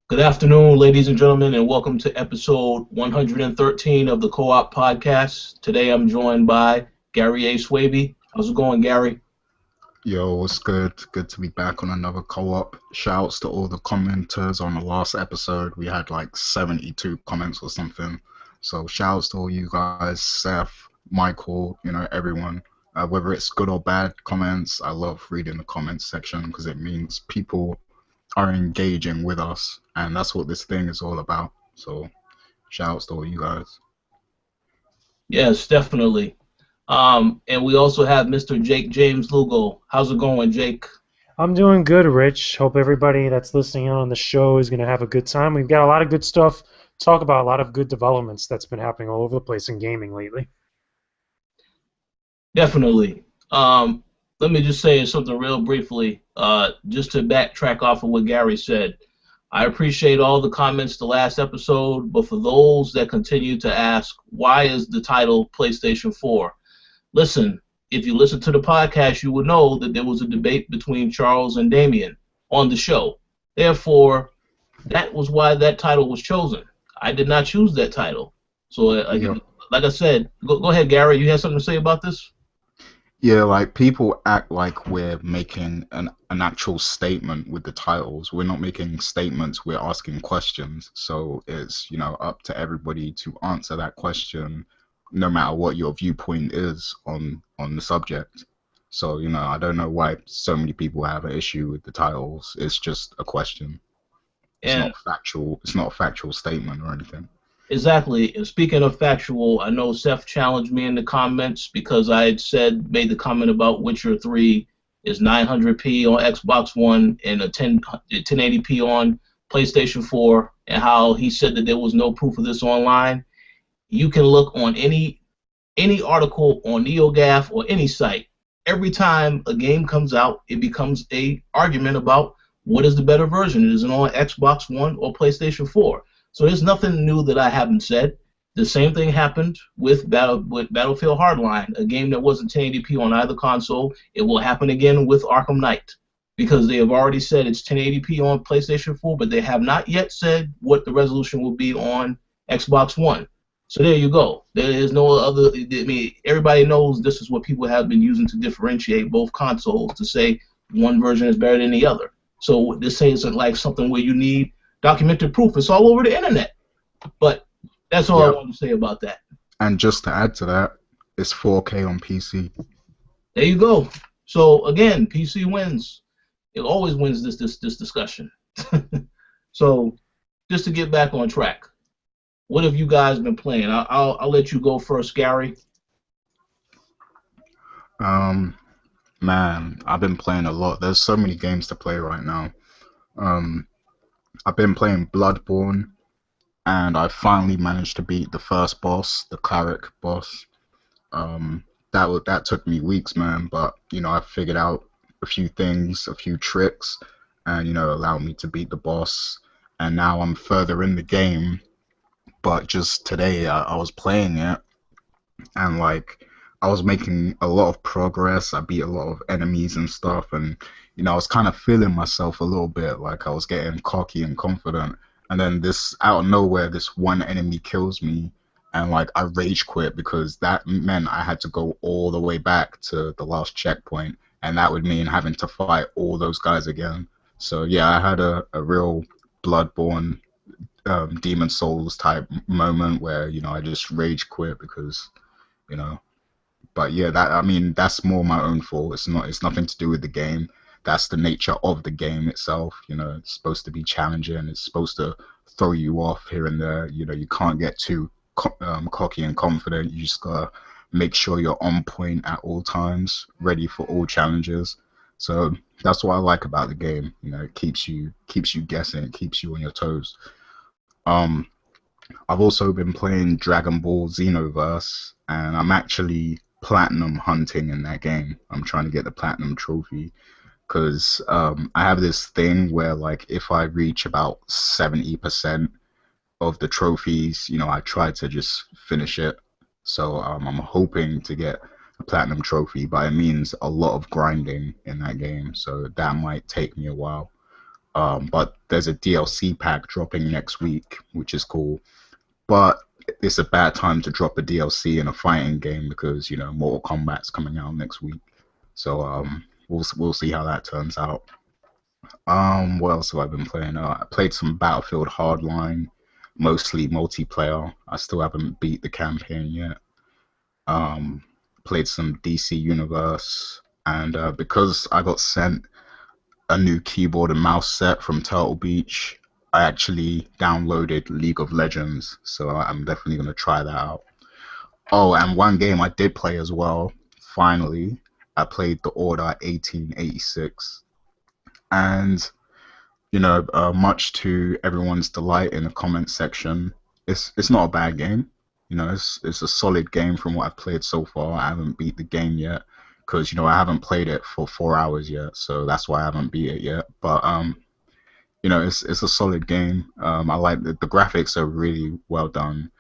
Good afternoon, ladies and gentlemen, and welcome to episode 113 of the Co-op Podcast. Today I'm joined by Gary A. Swaby. How's it going, Gary? Yo, what's good? Good to be back on another co-op. Shouts to all the commenters on the last episode. We had like 72 comments or something. So shouts to all you guys, Seth, Michael, everyone. Whether it's good or bad comments, I love reading the comments section because it means people are engaging with us, and that's what this thing is all about. So shouts to all you guys. Yes, definitely. And we also have Mr. Jake James Lugo. How's it going, Jake? I'm doing good, Rich. Hope everybody that's listening in on the show is going to have a good time. We've got a lot of good stuff to talk about, a lot of good developments that's been happening all over the place in gaming lately. Definitely. Let me just say something real briefly, just to backtrack off of what Gary said. I appreciate all the comments the last episode, but for those that continue to ask, why is the title PlayStation 4? Listen, if you listen to the podcast, you would know that there was a debate between Charles and Damien on the show. Therefore, that was why that title was chosen. I did not choose that title. So, Yeah. like I said, go ahead, Gary. You have something to say about this? Yeah, like people act like we're making an actual statement with the titles. We're not making statements, we're asking questions. So it's, up to everybody to answer that question no matter what your viewpoint is on the subject. So, I don't know why so many people have an issue with the titles. It's just a question. And It's not a factual statement or anything. exactly. And speaking of factual, I know Seth challenged me in the comments because I had made the comment about Witcher 3 is 900p on Xbox One and a 1080p on PlayStation 4, and how he said that there was no proof of this online. You can look on any article on NeoGAF or any site. Every time a game comes out, it becomes a argument about what is the better version. Is it on Xbox One or PlayStation 4? So there's nothing new that I haven't said. The same thing happened with Battlefield Hardline, a game that wasn't 1080p on either console. It will happen again with Arkham Knight because they have already said it's 1080p on PlayStation 4, but they have not yet said what the resolution will be on Xbox One. So there you go. There is no other. I mean, everybody knows this is what people have been using to differentiate both consoles to say one version is better than the other. So this isn't like something where you need documented proof. It's all over the internet. But that's all I Yeah. want to say about that. And just to add to that, it's 4K on PC. There you go. So again, PC wins. It always wins this discussion. So just to get back on track, what have you guys been playing? I'll let you go first, Gary. Um, Man, I've been playing a lot. There's so many games to play right now. Um, I've been playing Bloodborne, and I finally managed to beat the first boss, the cleric boss. That took me weeks, man. But I figured out a few things, a few tricks, and allowed me to beat the boss. And now I'm further in the game. But just today, I was playing it, and like I was making a lot of progress. I beat a lot of enemies and stuff, and I was kind of feeling myself a little bit, like I was getting cocky and confident. And then this out of nowhere, this one enemy kills me, and like I rage quit because that meant I had to go all the way back to the last checkpoint, and that would mean having to fight all those guys again. So yeah, I had a real Bloodborne Demon Souls type moment where I just rage quit because you know but yeah, that's more my own fault. It's nothing to do with the game. That's the nature of the game itself. It's supposed to be challenging. It's supposed to throw you off here and there. You can't get too cocky and confident. You just gotta make sure you're on point at all times, ready for all challenges. So that's what I like about the game. It keeps you guessing, it keeps you on your toes. Um, I've also been playing Dragon Ball Xenoverse, and I'm actually platinum hunting in that game. I'm trying to get the platinum trophy because I have this thing where, like, if I reach about 70% of the trophies, I try to just finish it. So I'm hoping to get a platinum trophy, but it means a lot of grinding in that game, so that might take me a while. But there's a DLC pack dropping next week, which is cool. But it's a bad time to drop a DLC in a fighting game because Mortal Kombat's coming out next week. So we'll see how that turns out. What else have I been playing? I played some Battlefield Hardline, mostly multiplayer. I still haven't beat the campaign yet. Played some DC Universe, and because I got sent a new keyboard and mouse set from Turtle Beach, I actually downloaded League of Legends, so I'm definitely going to try that out. Oh, and one game I did play as well, finally, I played The Order 1886. And, much to everyone's delight in the comment section, it's not a bad game. It's a solid game from what I've played so far. I haven't beat the game yet because, I haven't played it for 4 hours yet, so that's why I haven't beat it yet. But, it's a solid game. I like the graphics are really well done,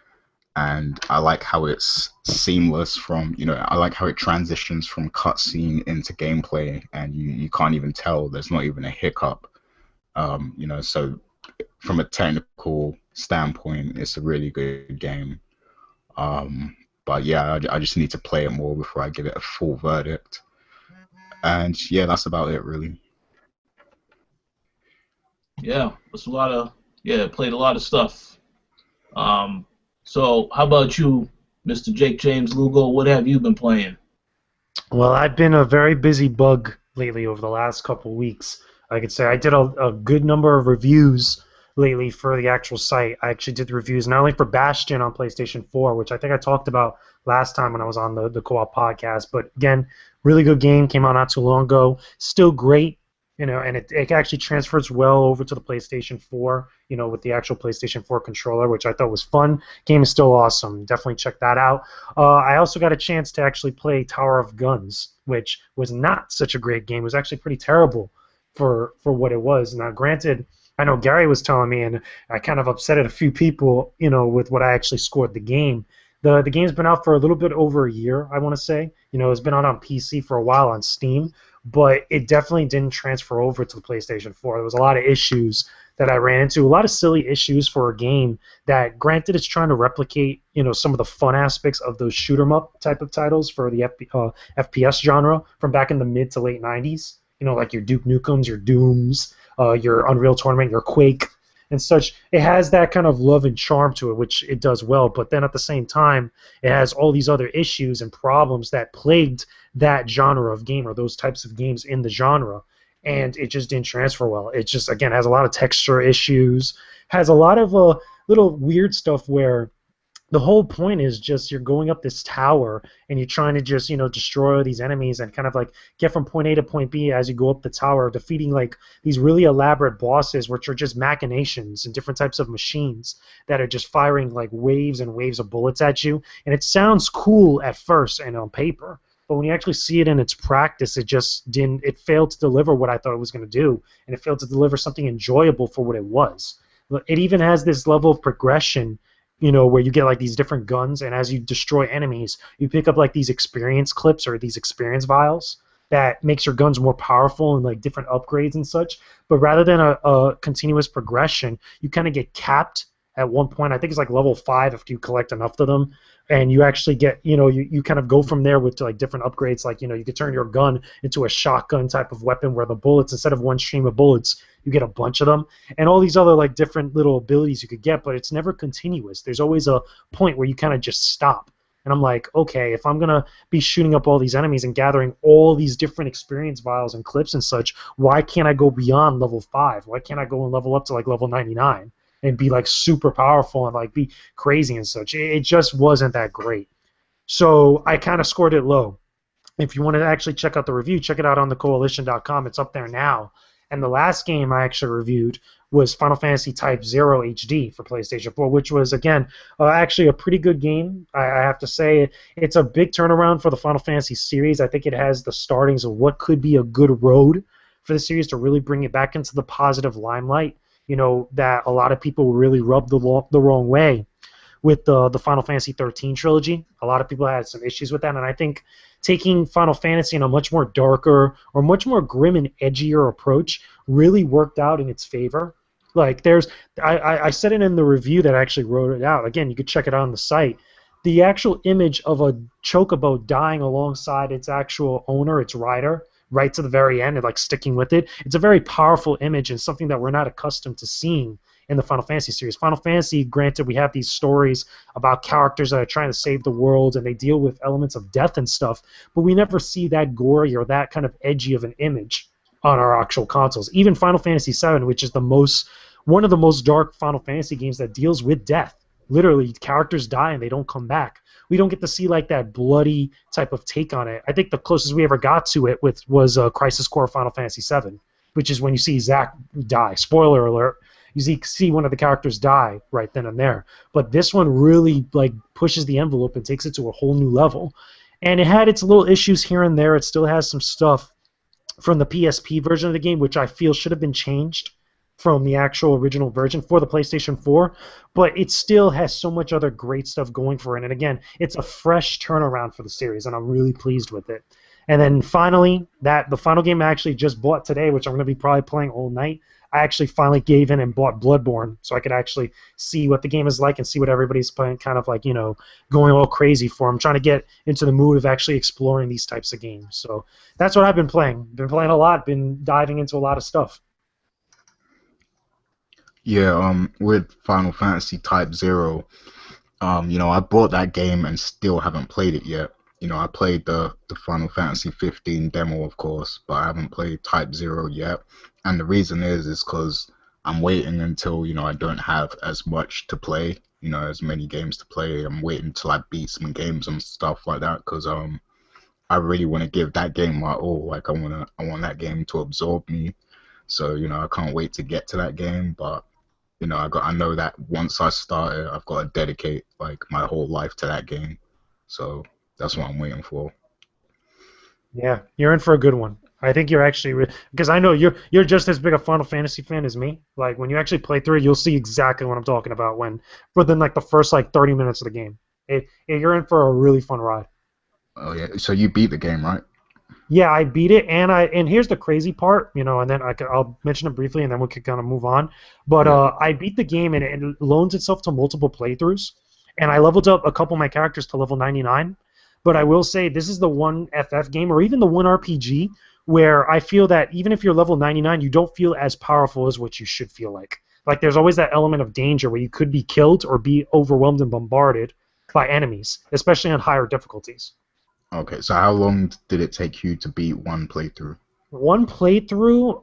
and I like how it's seamless I like how it transitions from cutscene into gameplay, and you can't even tell. There's not even a hiccup. So from a technical standpoint, it's a really good game. But yeah, I just need to play it more before I give it a full verdict. And yeah, that's about it, really. Yeah, it's played a lot of stuff. So how about you, Mr. Jake James Lugo? What have you been playing? Well, I've been a very busy bug lately over the last couple weeks. I could say I did a good number of reviews lately for the actual site. I actually did the reviews not only for Bastion on PlayStation 4, which I think I talked about last time when I was on the Co-op podcast, but again, really good game, came out not too long ago, still great, and it actually transfers well over to the PlayStation 4, with the actual PlayStation 4 controller, which I thought was fun. Game is still awesome. Definitely check that out. I also got a chance to actually play Tower of Guns, which was not such a great game. It was actually pretty terrible for what it was. Now, granted, I know Gary was telling me, and I kind of upset a few people, with what I actually scored the game. The game's been out for a little bit over a year, I want to say. It's been out on PC for a while on Steam, but it definitely didn't transfer over to the PlayStation 4. There was a lot of issues that I ran into, a lot of silly issues for a game that, granted, it's trying to replicate, some of the fun aspects of those shoot 'em up type of titles for the FPS genre from back in the mid to late 90s. Like your Duke Nukems, your Dooms, your Unreal Tournament, your Quake, and such. It has that kind of love and charm to it, which it does well, but then at the same time, it has all these other issues and problems that plagued that genre of game, or those types of games in the genre, and it just didn't transfer well. It just, again, has a lot of texture issues, has a lot of little weird stuff where the whole point is just you're going up this tower and you're trying to just, destroy these enemies and kind of like get from point A to point B as you go up the tower, defeating like these really elaborate bosses, which are just machinations and different types of machines that are just firing like waves and waves of bullets at you. And it sounds cool at first and on paper, but when you actually see it in its practice, it failed to deliver what I thought it was going to do, and it failed to deliver something enjoyable for what it was. It even has this level of progression, where you get like these different guns, and as you destroy enemies, you pick up like these experience clips or these experience vials that makes your guns more powerful and like different upgrades and such. But rather than a continuous progression, you kind of get capped at one point. I think it's like level 5 if you collect enough of them, and you actually get, you kind of go from there with like different upgrades. Like, you could turn your gun into a shotgun type of weapon where the bullets, instead of one stream of bullets, you get a bunch of them, and all these other like different little abilities you could get, but it's never continuous. There's always a point where you kind of just stop. And I'm like, okay, if I'm going to be shooting up all these enemies and gathering all these different experience vials and clips and such, why can't I go beyond level 5? Why can't I go and level up to like level 99 and be like super powerful and like be crazy and such? It just wasn't that great. So I kind of scored it low. If you want to actually check out the review, check it out on thecoalition.com. It's up there now. And the last game I actually reviewed was Final Fantasy Type 0 HD for PlayStation 4, which was, again, actually a pretty good game. I have to say, it's a big turnaround for the Final Fantasy series. I think it has the startings of what could be a good road for the series to really bring it back into the positive limelight, that a lot of people really rubbed the wrong way with the Final Fantasy 13 trilogy. A lot of people had some issues with that, and I think taking Final Fantasy in a much more darker or much more grim and edgier approach really worked out in its favor. Like I said it in the review that I actually wrote it out. Again, you could check it out on the site. The actual image of a chocobo dying alongside its actual owner, its rider, right to the very end and like sticking with it. It's a very powerful image and something that we're not accustomed to seeing in the Final Fantasy series. Final Fantasy, granted, we have these stories about characters that are trying to save the world and they deal with elements of death and stuff, but we never see that gory or that kind of edgy of an image on our actual consoles. Even Final Fantasy VII, which is one of the most dark Final Fantasy games that deals with death. Literally, characters die and they don't come back. We don't get to see like that bloody type of take on it. I think the closest we ever got to it was Crisis Core Final Fantasy VII, which is when you see Zack die. Spoiler alert. You see one of the characters die right then and there. But this one really like pushes the envelope and takes it to a whole new level. And it had its little issues here and there. It still has some stuff from the PSP version of the game, which I feel should have been changed from the actual original version for the PlayStation 4, but it still has so much other great stuff going for it. And again, it's a fresh turnaround for the series, and I'm really pleased with it. And then finally, the final game I actually just bought today, which I'm going to be probably playing all night, I actually finally gave in and bought Bloodborne, so I could actually see what the game is like and see what everybody's playing, kind of like, going all crazy for. I'm trying to get into the mood of actually exploring these types of games. So that's what I've been playing. Been playing a lot, been diving into a lot of stuff. Yeah, with Final Fantasy Type 0, I bought that game and still haven't played it yet. I played the Final Fantasy 15 demo, of course, but I haven't played Type 0 yet. And the reason is because I'm waiting until, I don't have as much to play, as many games to play. I'm waiting till I beat some games and stuff like that, because I really want to give that game my all. Like, I want that game to absorb me. So, I can't wait to get to that game, but I know that once I start it, I've got to dedicate like my whole life to that game. So that's what I'm waiting for. Yeah, you're in for a good one. I think you're actually because I know you're just as big a Final Fantasy fan as me. Like when you actually play through it, you'll see exactly what I'm talking about within like the first like 30 minutes of the game. You're in for a really fun ride. Oh yeah, so you beat the game, right? Yeah, I beat it, and here's the crazy part, and then I'll mention it briefly, and then we could kind of move on. But I beat the game, and it loans itself to multiple playthroughs, and I leveled up a couple of my characters to level 99. But I will say this is the one FF game, or even the one RPG, where I feel that even if you're level 99, you don't feel as powerful as what you should feel like. Like there's always that element of danger where you could be killed or be overwhelmed and bombarded by enemies, especially on higher difficulties. Okay, so how long did it take you to beat one playthrough? One playthrough,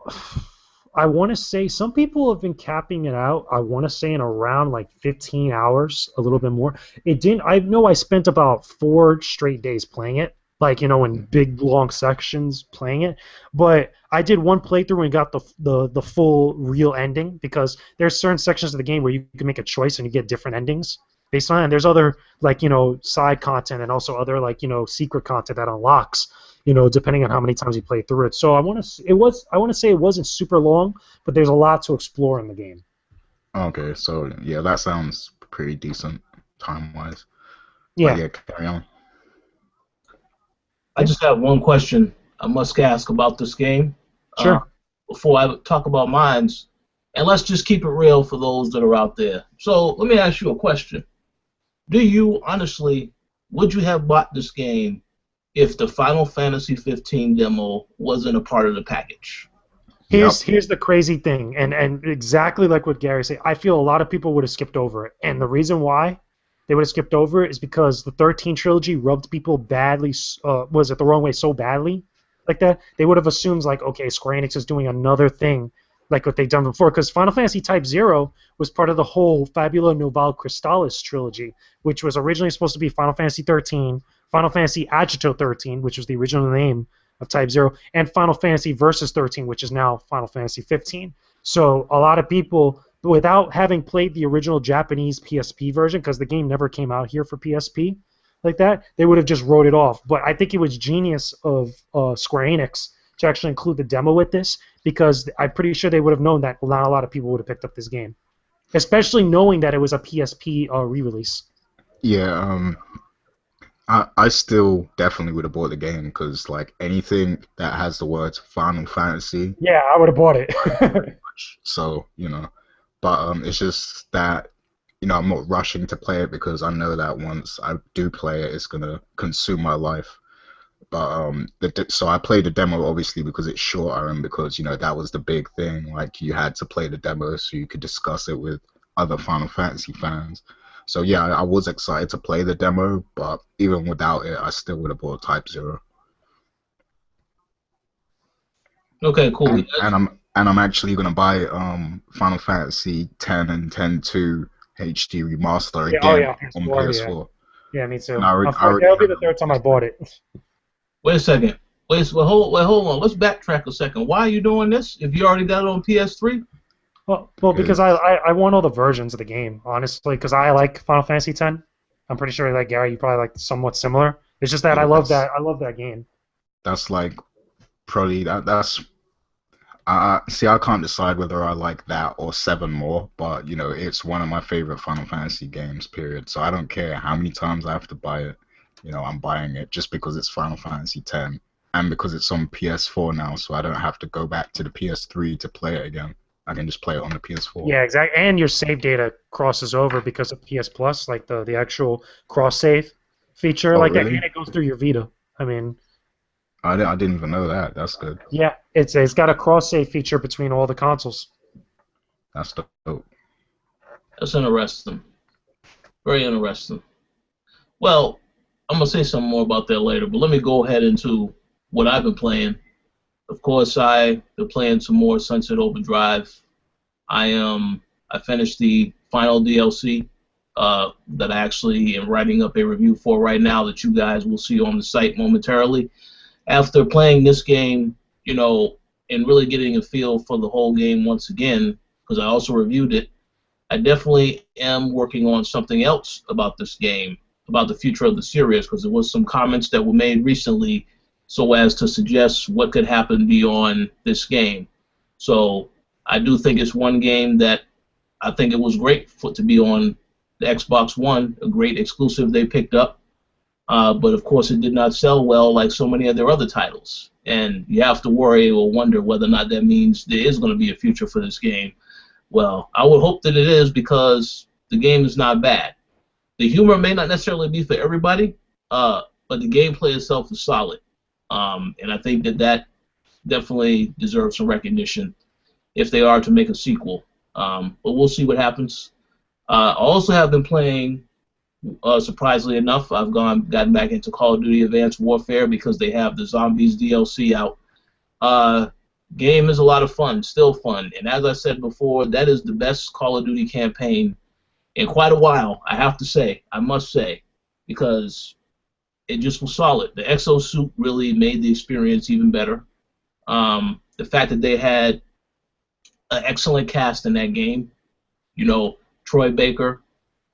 I want to say some people have been capping it out. I want to say in around like 15 hours, a little bit more. It didn't. I know I spent about 4 straight days playing it, like in big long sections playing it. But I did one playthrough and got the full real ending because there's certain sections of the game where you can make a choice and you get different endings based on it. And there's other side content and also other secret content that unlocks depending on how many times you play through it. So I want to say it wasn't super long, but there's a lot to explore in the game. Okay, so yeah, that sounds pretty decent time-wise. Yeah. But yeah, carry on. I just have one question I must ask about this game. Sure. Before I talk about mines, and let's just keep it real for those that are out there. So let me ask you a question. Would you have bought this game if the Final Fantasy 15 demo wasn't a part of the package? Here's the crazy thing, and exactly like what Gary said, I feel a lot of people would have skipped over it. And the reason why they would have skipped over it is because the 13 trilogy rubbed people badly, the wrong way so badly like that. They would have assumed like, okay, Square Enix is doing another thing like what they've done before, because Final Fantasy Type 0 was part of the whole Fabula Novale Crystallis trilogy, which was originally supposed to be Final Fantasy 13, Final Fantasy Agito 13, which was the original name of Type 0, and Final Fantasy Versus 13, which is now Final Fantasy 15. So a lot of people, without having played the original Japanese PSP version, because the game never came out here for PSP like that, they would have just wrote it off. But I think it was genius of Square Enix to actually include the demo with this, because I'm pretty sure they would have known that not a lot of people would have picked up this game, especially knowing that it was a PSP re-release. Yeah, I still definitely would have bought the game because like anything that has the words Final Fantasy, Yeah, I would have bought it. so but it's just that I'm not rushing to play it because I know that once I do play it, it's gonna consume my life. But so I played the demo obviously because it's shorter and because that was the big thing. Like you had to play the demo so you could discuss it with other Final Fantasy fans. So yeah, I was excited to play the demo, but even without it, I still would have bought Type Zero. Okay, cool. And I'm actually gonna buy Final Fantasy 10 and 10-2 HD remaster Yeah, oh again yeah, on PS4, yeah. PS4. Yeah, me too. And I already That'll be have the it third time I bought it. Wait a second. Hold on. Let's backtrack a second. Why are you doing this if you already got it on PS3? Well, because I want all the versions of the game, honestly, because I like Final Fantasy X. I'm pretty sure that Gary, you probably like somewhat similar. It's just that Yeah, I love that game. that's like probably that's see, I can't decide whether I like that or Seven more, but it's one of my favorite Final Fantasy games, period. So I don't care how many times I have to buy it. I'm buying it just because it's Final Fantasy X and because it's on PS4 now, so I don't have to go back to the PS3 to play it again. I can just play it on the PS4. Yeah, exactly. And your save data crosses over because of PS Plus, like the actual cross save feature, Oh, like that, and really? it goes through your Vita. I mean, I didn't even know that. That's good. yeah, it's got a cross save feature between all the consoles. That's dope. That's interesting. Very interesting. Well, I'm gonna say something more about that later, but let me go ahead into what I've been playing. Of course, I've been playing some more Sunset Overdrive. I finished the final DLC that I actually am writing up a review for right now that you guys will see on the site momentarily. After playing this game, and really getting a feel for the whole game once again, because I also reviewed it, I definitely am working on something else about this game, about the future of the series, because there was some comments that were made recently so as to suggest what could happen beyond this game. So I do think it's one game that I think it was great to be on the Xbox One, a great exclusive they picked up. But of course, it did not sell well like so many of their other titles. And you have to worry or wonder whether or not that means there is going to be a future for this game. Well, I would hope that it is because the game is not bad. The humor may not necessarily be for everybody, but the gameplay itself is solid. And I think that definitely deserves some recognition if they are to make a sequel. But we'll see what happens. I also have been playing, surprisingly enough, I've gotten back into Call of Duty Advanced Warfare because they have the Zombies DLC out. Game is a lot of fun, still fun, and as I said before, that is the best Call of Duty campaign in quite a while, I must say, because it just was solid. The exosuit really made the experience even better. The fact that they had an excellent cast in that game, Troy Baker,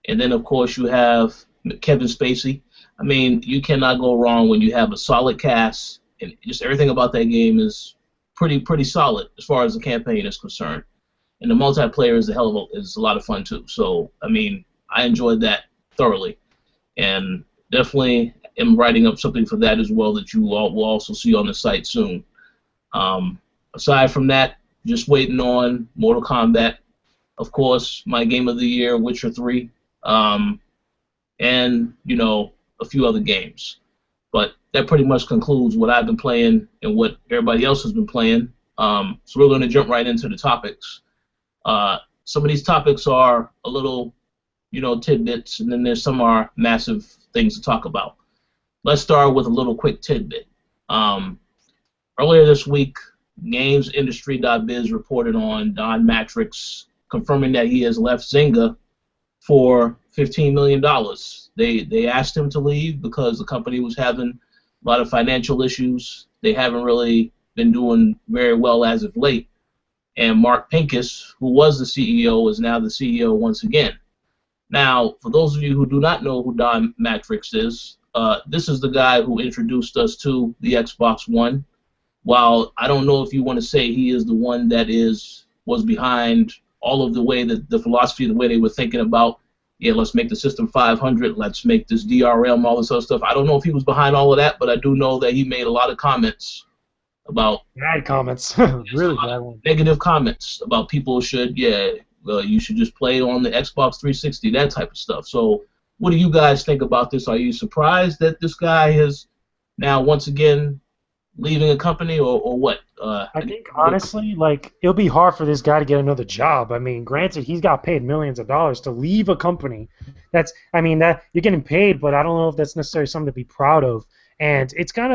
and then of course you have Kevin Spacey. I mean, you cannot go wrong when you have a solid cast, and just everything about that game is pretty solid as far as the campaign is concerned. And the multiplayer is a lot of fun too. So I mean, I enjoyed that thoroughly, and definitely am writing up something for that as well that you all will also see on the site soon. Aside from that, just waiting on Mortal Kombat, of course, my game of the year, Witcher 3, and a few other games. But that pretty much concludes what I've been playing and what everybody else has been playing. So we're going to jump right into the topics. Some of these topics are a little, tidbits, and then there's some are massive things to talk about. Let's start with a little quick tidbit. Earlier this week, GamesIndustry.biz reported on Don Matrix confirming that he has left Zynga for $15 million. They asked him to leave because the company was having a lot of financial issues. They haven't really been doing very well as of late. And Mark Pincus, who was the CEO, is now the CEO once again. Now, for those of you who do not know who Don Matrix is, this is the guy who introduced us to the Xbox One. While I don't know if you want to say he is the one that was behind all of the way that the philosophy, the way they were thinking about yeah, let's make the system 500, let's make this DRM, all this other stuff. I don't know if he was behind all of that, but I do know that he made a lot of comments about Bad comments, really bad ones. negative comments about people should, you should just play on the Xbox 360, that type of stuff. So what do you guys think about this? Are you surprised that this guy is now once again leaving a company, or what? I think honestly, like, it'll be hard for this guy to get another job. I mean, granted, he's got paid millions of dollars to leave a company. That you're getting paid, but I don't know if that's necessarily something to be proud of. And it kind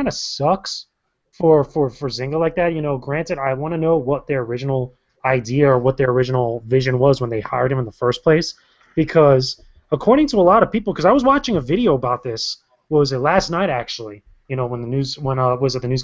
of sucks for Zynga like that. You know, granted, I want to know what their original idea or what their original vision was when they hired him in the first place, because according to a lot of people, because I was watching a video about this, what was it, last night actually? You know, when the news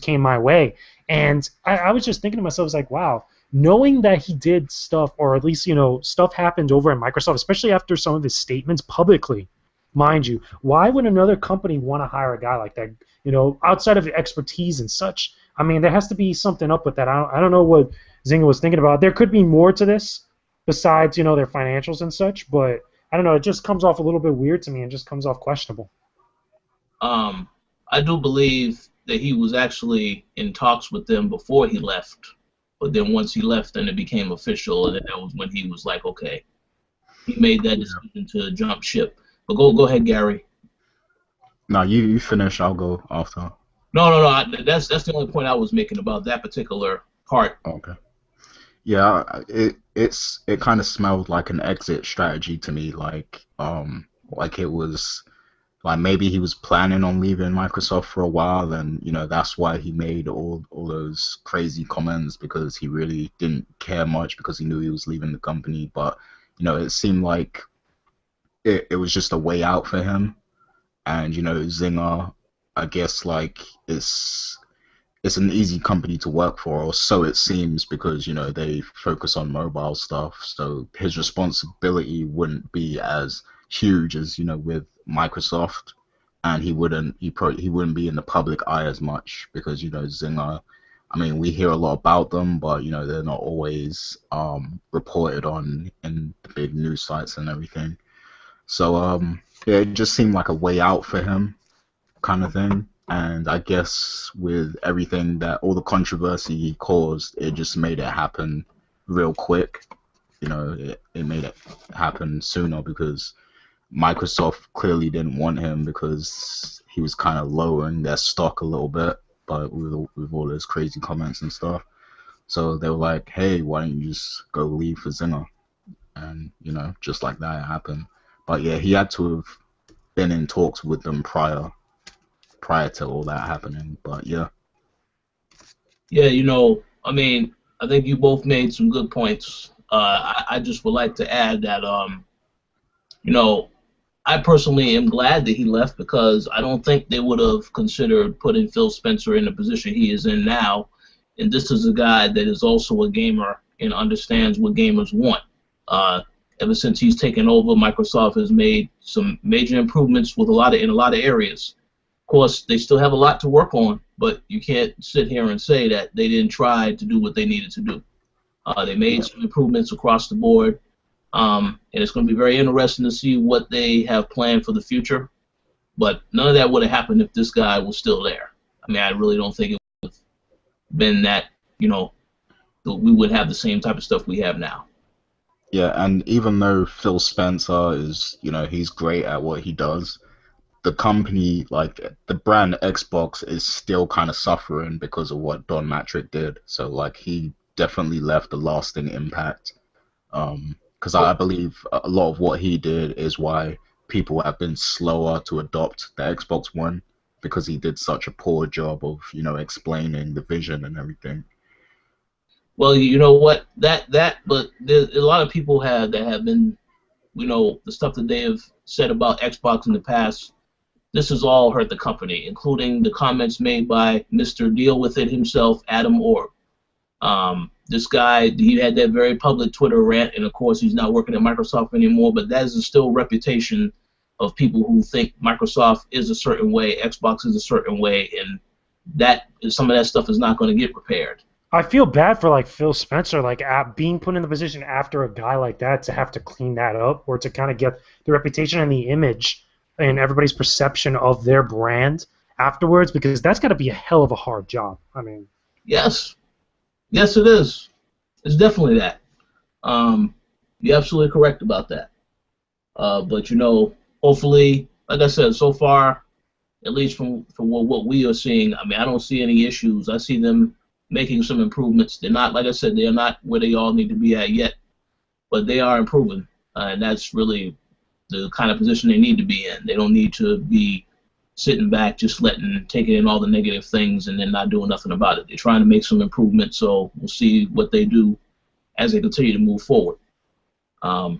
came my way, and I was just thinking to myself, I was like, wow, knowing that he did stuff, or at least, you know, stuff happened over at Microsoft, especially after some of his statements publicly, mind you, why would another company want to hire a guy like that? You know, outside of expertise and such. I mean, there has to be something up with that. I don't know what Zynga was thinking about. There could be more to this besides, you know, their financials and such, but I don't know. It just comes off a little bit weird to me and just comes off questionable. I do believe that he was actually in talks with them before he left, but then once he left, then it became official, and then that was when he was like, okay, he made that decision to jump ship. But go ahead, Gary. No, you finish. I'll go after. No. That's the only point I was making about that particular part. Okay. Yeah, it kind of smelled like an exit strategy to me, like it was. Like maybe he was planning on leaving Microsoft for a while, and you know that's why he made all those crazy comments, because he really didn't care much because he knew he was leaving the company. But you know, it seemed like it was just a way out for him. And you know, Zynga, I guess, like it's an easy company to work for, or so it seems, because you know they focus on mobile stuff, so his responsibility wouldn't be as huge as, you know, with Microsoft, and he wouldn't be in the public eye as much, because you know Zynga, I mean, we hear a lot about them, but you know they're not always reported on in the big news sites and everything. So yeah, it just seemed like a way out for him, kind of thing. And I guess with everything, that all the controversy he caused, it just made it happen real quick. You know, it made it happen sooner, because Microsoft clearly didn't want him because he was kind of lowering their stock a little bit, but with all those crazy comments and stuff. So they were like, hey, why don't you just go leave for Zynga? And, you know, just like that, it happened. But yeah, he had to have been in talks with them prior to all that happening. But yeah. Yeah, you know, I mean, I think you both made some good points. I just would like to add that, you know, I personally am glad that he left, because I don't think they would have considered putting Phil Spencer in the position he is in now. And this is a guy that is also a gamer and understands what gamers want. Ever since he's taken over, Microsoft has made some major improvements in a lot of areas. Of course, they still have a lot to work on, but you can't sit here and say that they didn't try to do what they needed to do. They made some improvements across the board. And it's going to be very interesting to see what they have planned for the future. But none of that would have happened if this guy was still there. I mean, I really don't think it would have been that, you know, we would have the same type of stuff we have now. Yeah, and even though Phil Spencer is, you know, he's great at what he does, the company, like the brand Xbox, is still kind of suffering because of what Don Matrick did. So, like, he definitely left a lasting impact. Because I believe a lot of what he did is why people have been slower to adopt the Xbox One, because he did such a poor job of, you know, explaining the vision and everything. Well, you know what, but there's a lot of people that have been, you know, the stuff that they have said about Xbox in the past. This has all hurt the company, including the comments made by Mr. Deal With It himself, Adam Orb. This guy, he had that very public Twitter rant, and of course he's not working at Microsoft anymore, but that is still a reputation of people who think Microsoft is a certain way, Xbox is a certain way, and some of that stuff is not going to get repaired. I feel bad for like Phil Spencer, like being put in the position after a guy like that to have to clean that up, or to kind of get the reputation and the image and everybody's perception of their brand afterwards, because that's got to be a hell of a hard job. I mean, Yes, yes, it is. It's definitely that. Um, you're absolutely correct about that. But hopefully, like I said, so far, at least from what we are seeing, I mean, I don't see any issues. I see them making some improvements. They're not, like I said, they're not where they all need to be at yet, but they are improving, and that's really the kind of position they need to be in. They don't need to be sitting back just taking in all the negative things and then not doing nothing about it. They're trying to make some improvements, so we'll see what they do as they continue to move forward. But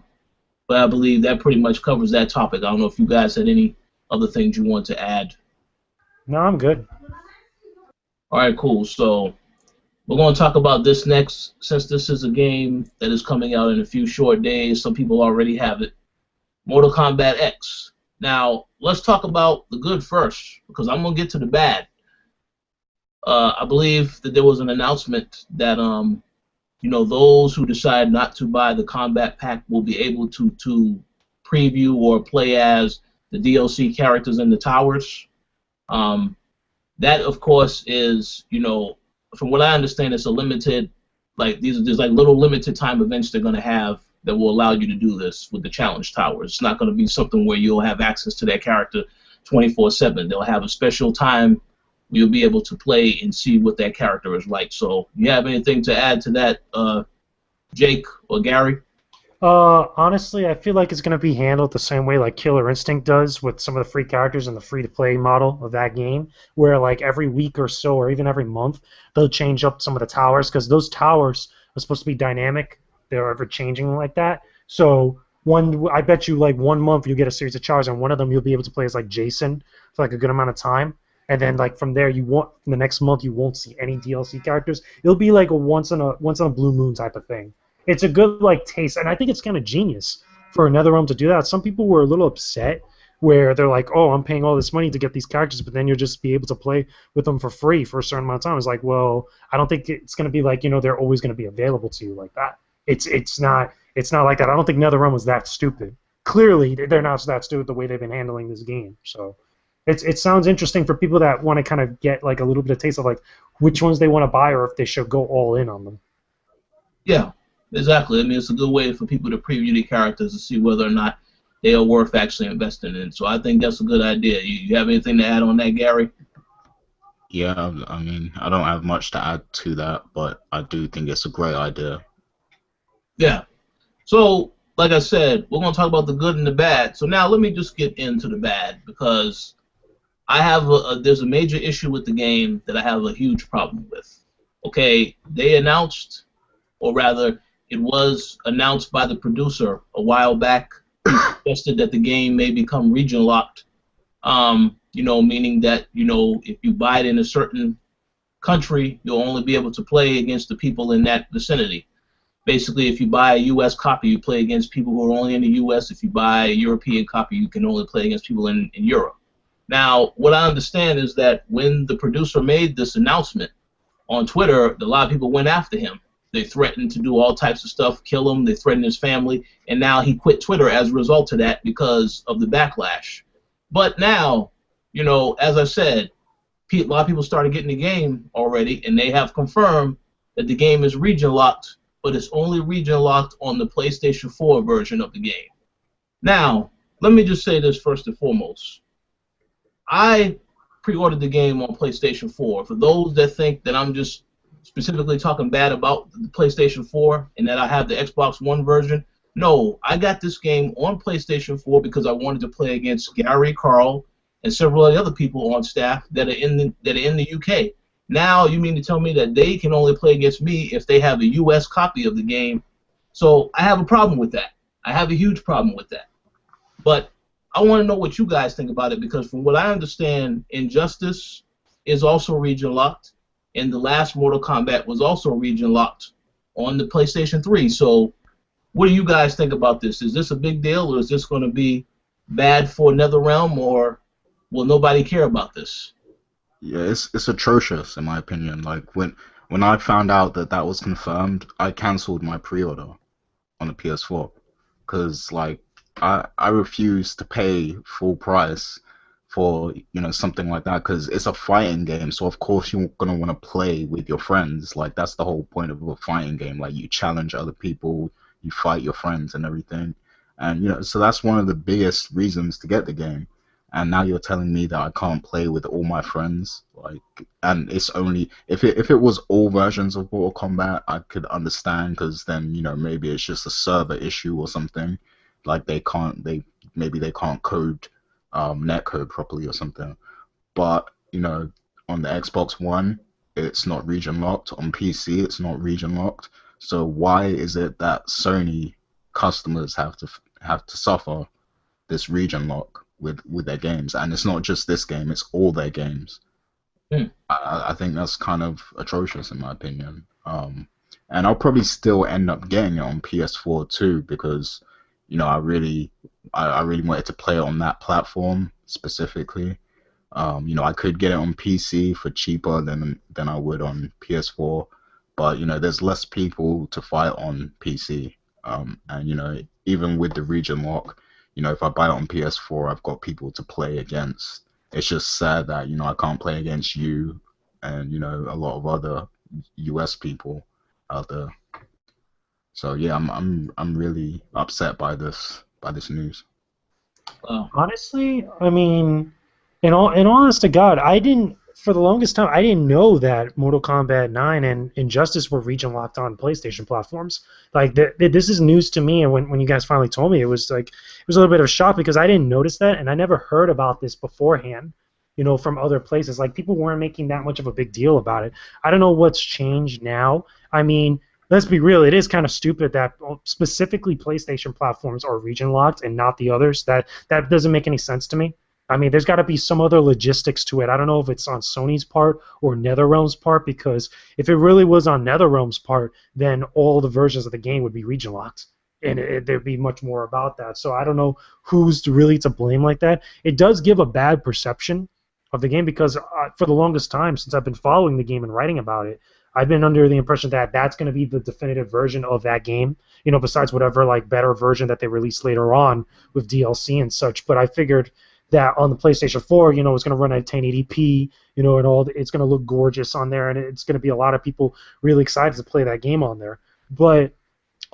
I believe that pretty much covers that topic. I don't know if you guys had any other things you want to add. no, I'm good. All right, cool. So we're going to talk about this next, since this is a game that is coming out in a few short days. Some people already have it. Mortal Kombat X. Now, let's talk about the good first, because I'm going to get to the bad. I believe that there was an announcement that those who decide not to buy the combat pack will be able to preview or play as the DLC characters in the towers. That, of course, is, from what I understand, it's a limited, there's like little limited time events they're going to have that will allow you to do this with the challenge towers. It's not going to be something where you'll have access to that character 24/7. They'll have a special time where you'll be able to play and see what that character is like. So, you have anything to add to that, Jake or Gary? Honestly, I feel like it's going to be handled the same way like Killer Instinct does with some of the free characters and the free-to-play model of that game, where like every week or so, or even every month, they'll change up some of the towers, because those towers are supposed to be dynamic. They're ever changing like that. So I bet you like 1 month you get a series of towers, and one of them you'll be able to play as like Jason for like a good amount of time. And then like from there the next month you won't see any DLC characters. It'll be like a once in a blue moon type of thing. It's a good like taste, and I think it's kind of genius for NetherRealm to do that. Some people were a little upset where they're like, "Oh, I'm paying all this money to get these characters, but then you'll just be able to play with them for free for a certain amount of time." It's like, well, I don't think it's going to be like they're always going to be available to you like that. It's not like that. I don't think NetherRealm was that stupid. Clearly, they're not that stupid the way they've been handling this game. So it sounds interesting for people that want to kind of get like a little bit of taste of like which ones they want to buy or if they should go all in on them. Yeah, exactly. I mean, it's a good way for people to preview the characters to see whether or not they are worth actually investing in. So I think that's a good idea. You have anything to add on that, Gary? Yeah, I mean, I don't have much to add to that, but I do think it's a great idea. Yeah. So, like I said, we're going to talk about the good and the bad. So now let me just get into the bad, because I have there's a major issue with the game that I have a huge problem with. Okay, they announced, or rather, it was announced by the producer a while back, suggested that the game may become region locked. Meaning that if you buy it in a certain country, you'll only be able to play against the people in that vicinity. Basically, if you buy a U.S. copy, you play against people who are only in the U.S. If you buy a European copy, you can only play against people in Europe. Now, what I understand is that when the producer made this announcement on Twitter, a lot of people went after him. They threatened to do all types of stuff, kill him. They threatened his family, and now he quit Twitter as a result of that because of the backlash. But now, as I said, a lot of people started getting the game already, and they have confirmed that the game is region locked, but it's only region locked on the PlayStation 4 version of the game. Now, let me just say this first and foremost. I pre-ordered the game on PlayStation 4. For those that think that I'm just specifically talking bad about the PlayStation 4 and that I have the Xbox One version, no, I got this game on PlayStation 4 because I wanted to play against Gary, Carl, and several other people on staff that are in the UK. Now you mean to tell me that they can only play against me if they have a U.S. copy of the game? So I have a problem with that. I have a huge problem with that. But I want to know what you guys think about it, because from what I understand, Injustice is also region locked, and the last Mortal Kombat was also region locked on the PlayStation 3. So what do you guys think about this? Is this a big deal, or is this going to be bad for NetherRealm, or will nobody care about this? Yeah, it's atrocious in my opinion. Like when when I found out that that was confirmed, I cancelled my pre-order on the PS4 because like I refuse to pay full price for something like that because it's a fighting game. So of course you're gonna want to play with your friends. Like that's the whole point of a fighting game. Like you challenge other people, you fight your friends and everything. And so that's one of the biggest reasons to get the game. And now you're telling me that I can't play with all my friends, like, and it's only if it was all versions of Mortal Kombat, I could understand because then maybe it's just a server issue or something, like maybe they can't code net code properly or something. But on the Xbox One, it's not region locked. On PC, it's not region locked. So why is it that Sony customers have to suffer this region lock with their games? And it's not just this game; it's all their games. I think that's kind of atrocious in my opinion. And I'll probably still end up getting it on PS4 too because I really wanted to play it on that platform specifically. I could get it on PC for cheaper than I would on PS4, but there's less people to fight on PC. And even with the region lock, if I buy it on PS4, I've got people to play against. It's just sad that I can't play against you and a lot of other US people out there. So yeah, I'm really upset by this news. Honestly, I mean, in honest to God, for the longest time, I didn't know that Mortal Kombat 9 and Injustice were region locked on PlayStation platforms. Like, this is news to me, and when you guys finally told me, it was a little bit of a shock because I didn't notice that, and I never heard about this beforehand, from other places. Like, people weren't making that much of a big deal about it. I don't know what's changed now. I mean, let's be real, it is kind of stupid that specifically PlayStation platforms are region locked and not the others. That doesn't make any sense to me. I mean, there's got to be some other logistics to it. I don't know if it's on Sony's part or NetherRealm's part, because if it really was on NetherRealm's part, then all the versions of the game would be region locked, and there'd be much more about that. So I don't know who's really to blame like that. It does give a bad perception of the game because for the longest time since I've been following the game and writing about it, I've been under the impression that that's going to be the definitive version of that game, besides whatever like better version that they release later on with DLC and such. But I figured that on the PlayStation 4, it's going to run at 1080p, and it's going to look gorgeous on there, and it's going to be a lot of people really excited to play that game on there. But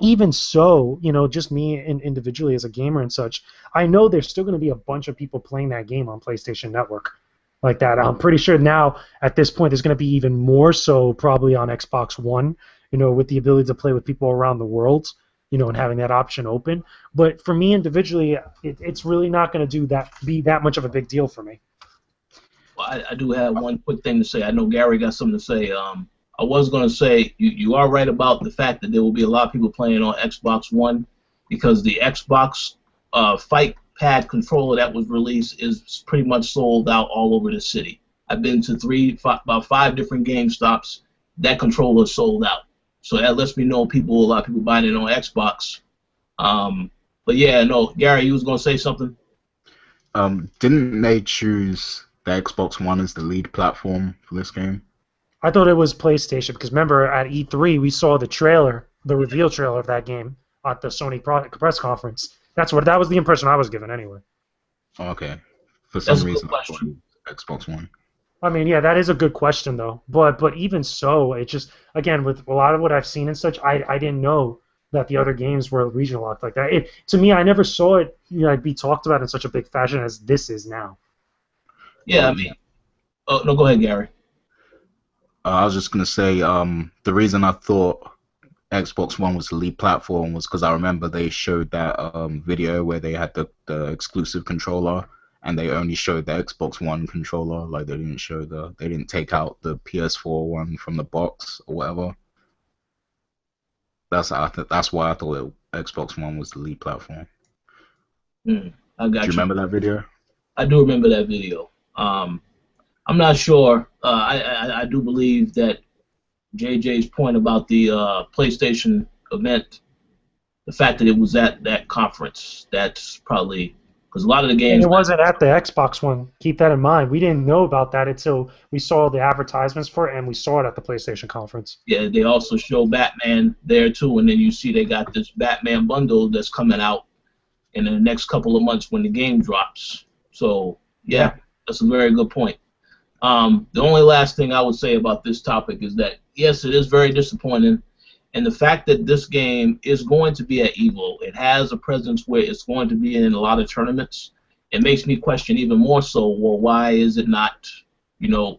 even so, just me individually as a gamer and such, I know there's still going to be a bunch of people playing that game on PlayStation Network like that. I'm pretty sure now at this point there's going to be even more so probably on Xbox One, with the ability to play with people around the world, and having that option open. But for me individually, it's really not going to be that much of a big deal for me. Well, I do have one quick thing to say. I know Gary got something to say. I was going to say you are right about the fact that there will be a lot of people playing on Xbox One because the Xbox Fight Pad controller that was released is pretty much sold out all over the city. I've been to about 5 different GameStops. That controller is sold out. So that lets me know a lot of people buying it on Xbox. But yeah, no, Gary, you was going to say something? Didn't they choose the Xbox One as the lead platform for this game? I thought it was PlayStation because remember at E3 we saw the reveal trailer of that game at the Sony press conference. That was the impression I was given anyway. Okay. For some reason, I thought it was Xbox One. I mean, yeah, that is a good question though. But even so, it just again with a lot of what I've seen and such, I didn't know that the other games were regional locked like that. To me, I never saw it be talked about in such a big fashion as this is now. Yeah, I mean, oh no, go ahead, Gary. I was just gonna say the reason I thought Xbox One was the lead platform was because I remember they showed that video where they had the exclusive controller, and they only showed the Xbox One controller. Like they didn't take out the PS4 one from the box or whatever. That's why I thought Xbox One was the lead platform. I got you. Do you remember that video? I do remember that video. I'm not sure. I do believe that JJ's point about the PlayStation event, the fact that it was at that conference, that's probably because a lot of the And games. it wasn't at the Xbox One. Keep that in mind. We didn't know about that until we saw the advertisements for it, and we saw it at the PlayStation conference. Yeah, they also show Batman there too, and then you see they got this Batman bundle that's coming out in the next couple of months when the game drops. So yeah, that's a very good point. The only last thing I would say about this topic is that yes, it is very disappointing, and the fact that this game is going to be at Evo, it has a presence where it's going to be in a lot of tournaments. It makes me question even more so. Well, why is it not?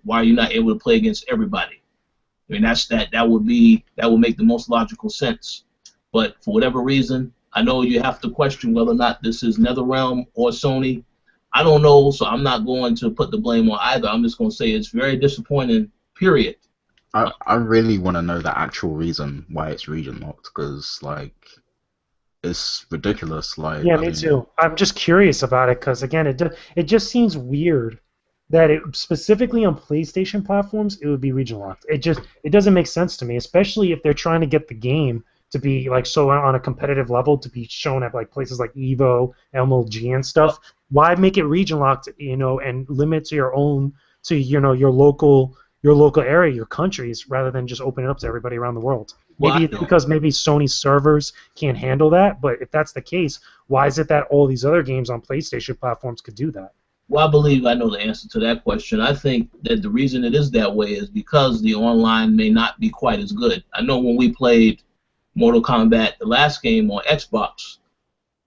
Why are you not able to play against everybody? I mean, that would make the most logical sense. But for whatever reason, I know you have to question whether or not this is NetherRealm or Sony. I don't know, so I'm not going to put the blame on either. I'm just going to say it's very disappointing, period. I really want to know the actual reason why it's region locked, because like it's ridiculous. Like, Yeah, me too. I'm just curious about it because again, it just seems weird that it specifically on PlayStation platforms it would be region locked. It doesn't make sense to me, especially if they're trying to get the game to be like so on a competitive level to be shown at like places like Evo, MLG, and stuff. Why make it region locked, and limit to your own your local area, your countries, rather than just open it up to everybody around the world? Maybe it's because maybe Sony's servers can't handle that, but if that's the case, why is it that all these other games on PlayStation platforms could do that? Well, I believe I know the answer to that question. I think that the reason it is that way is because the online may not be quite as good. I know when we played Mortal Kombat, the last game on Xbox,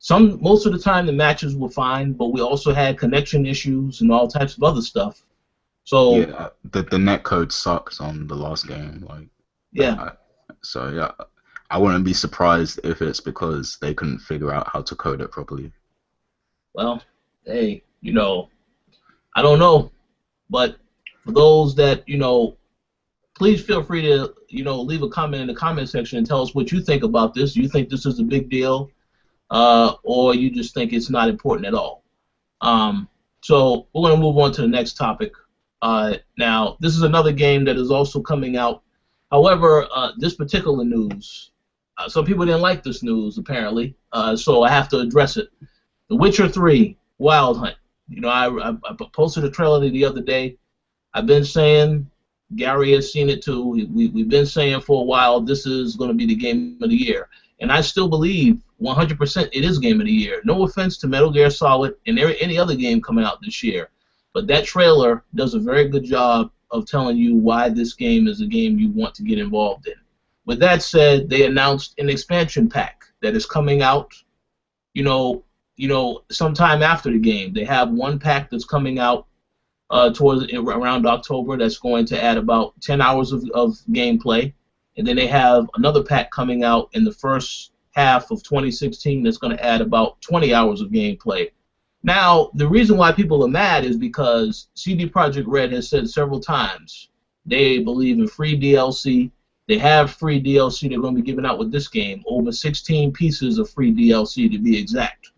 most of the time the matches were fine, but we also had connection issues and all types of other stuff. So yeah, the netcode sucks on the last game. Like, yeah. So yeah, I wouldn't be surprised if it's because they couldn't figure out how to code it properly. Well, hey, I don't know, but for those that please feel free to leave a comment in the comment section and tell us what you think about this. Do you think this is a big deal, or you just think it's not important at all? So we're going to move on to the next topic. Now, this is another game that is also coming out. However, this particular news, some people didn't like this news apparently, so I have to address it. The Witcher 3 Wild Hunt. I posted a trailer the other day. I've been saying, Gary has seen it too. We've been saying for a while this is going to be the game of the year, and I still believe 100% it is game of the year. No offense to Metal Gear Solid and any other game coming out this year, but that trailer does a very good job of telling you why this game is a game you want to get involved in. With that said, they announced an expansion pack that is coming out, sometime after the game. They have one pack that's coming out around October that's going to add about 10 hours of gameplay, and then they have another pack coming out in the first half of 2016 that's going to add about 20 hours of gameplay. Now, the reason why people are mad is because CD Projekt Red has said several times they believe in free DLC. They have free DLC they're going to be giving out with this game, over 16 pieces of free DLC to be exact.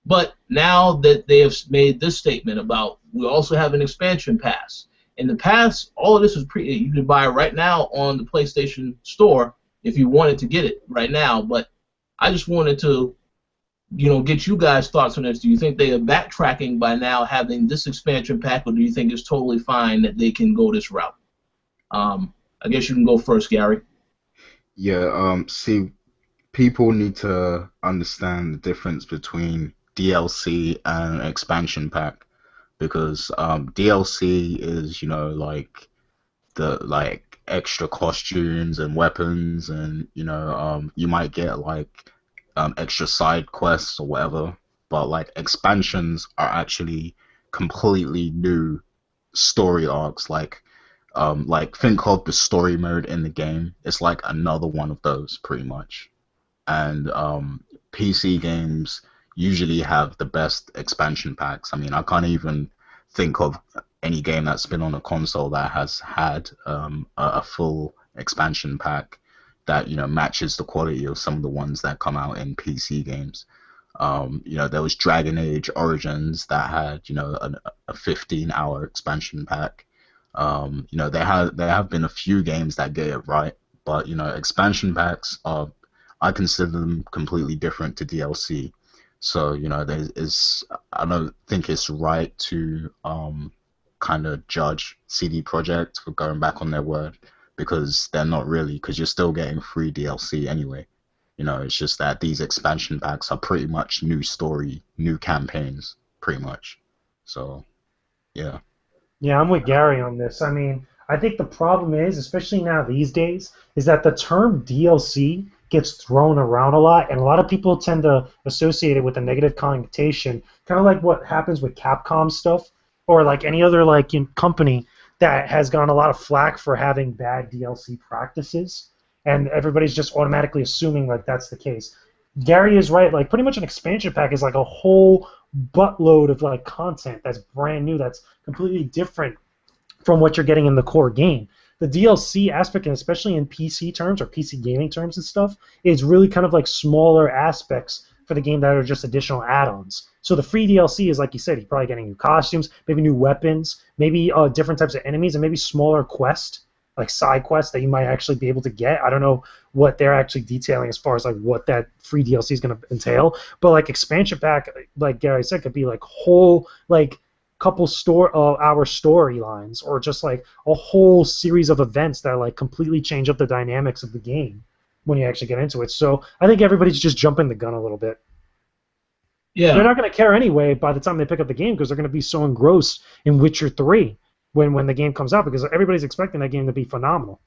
But now that they have made this statement about we also have an expansion pass. In the past, all of this is you can buy it right now on the PlayStation Store if you wanted to get it right now. But I just wanted to get you guys' thoughts on this. Do you think they are backtracking by now having this expansion pack, or do you think it's totally fine that they can go this route? I guess you can go first, Gary. Yeah, see, people need to understand the difference between DLC and expansion pack, because DLC is, like the extra costumes and weapons, and you might get like extra side quests or whatever, but like expansions are actually completely new story arcs. Like think of the story mode in the game. It's like another one of those pretty much. And PC games usually have the best expansion packs. I mean, I can't even think of any game that's been on a console that has had a full expansion pack that matches the quality of some of the ones that come out in PC games. There was Dragon Age Origins that had a 15-hour expansion pack. There have been a few games that get it right, but expansion packs I consider them completely different to DLC. So, I don't think it's right to kind of judge CD Projekt for going back on their word, because they're not really, because you're still getting free DLC anyway. It's just that these expansion packs are pretty much new story, new campaigns, pretty much. So, yeah. Yeah, I'm with Gary on this. I mean, I think the problem is, especially now these days, is that the term DLC gets thrown around a lot, and a lot of people tend to associate it with a negative connotation, kind of like what happens with Capcom stuff, or like any other company that has gotten a lot of flack for having bad DLC practices, and everybody's just automatically assuming like that's the case. Gary is right. Like pretty much an expansion pack is like a whole buttload of like content that's brand new, that's completely different from what you're getting in the core game. The DLC aspect, and especially in PC terms or PC gaming terms and stuff, is really kind of like smaller aspects for the game that are just additional add-ons. So the free DLC is, like you said, you're probably getting new costumes, maybe new weapons, maybe different types of enemies, and maybe smaller quests, like side quests that you might actually be able to get. I don't know what they're actually detailing as far as like what that free DLC is going to entail, but like expansion pack, like Gary said, could be like whole like couple hour storylines, or just like a whole series of events that like completely change up the dynamics of the game when you actually get into it. So I think everybody's just jumping the gun a little bit. Yeah. They're not going to care anyway by the time they pick up the game, because they're going to be so engrossed in Witcher 3 when the game comes out, because everybody's expecting that game to be phenomenal.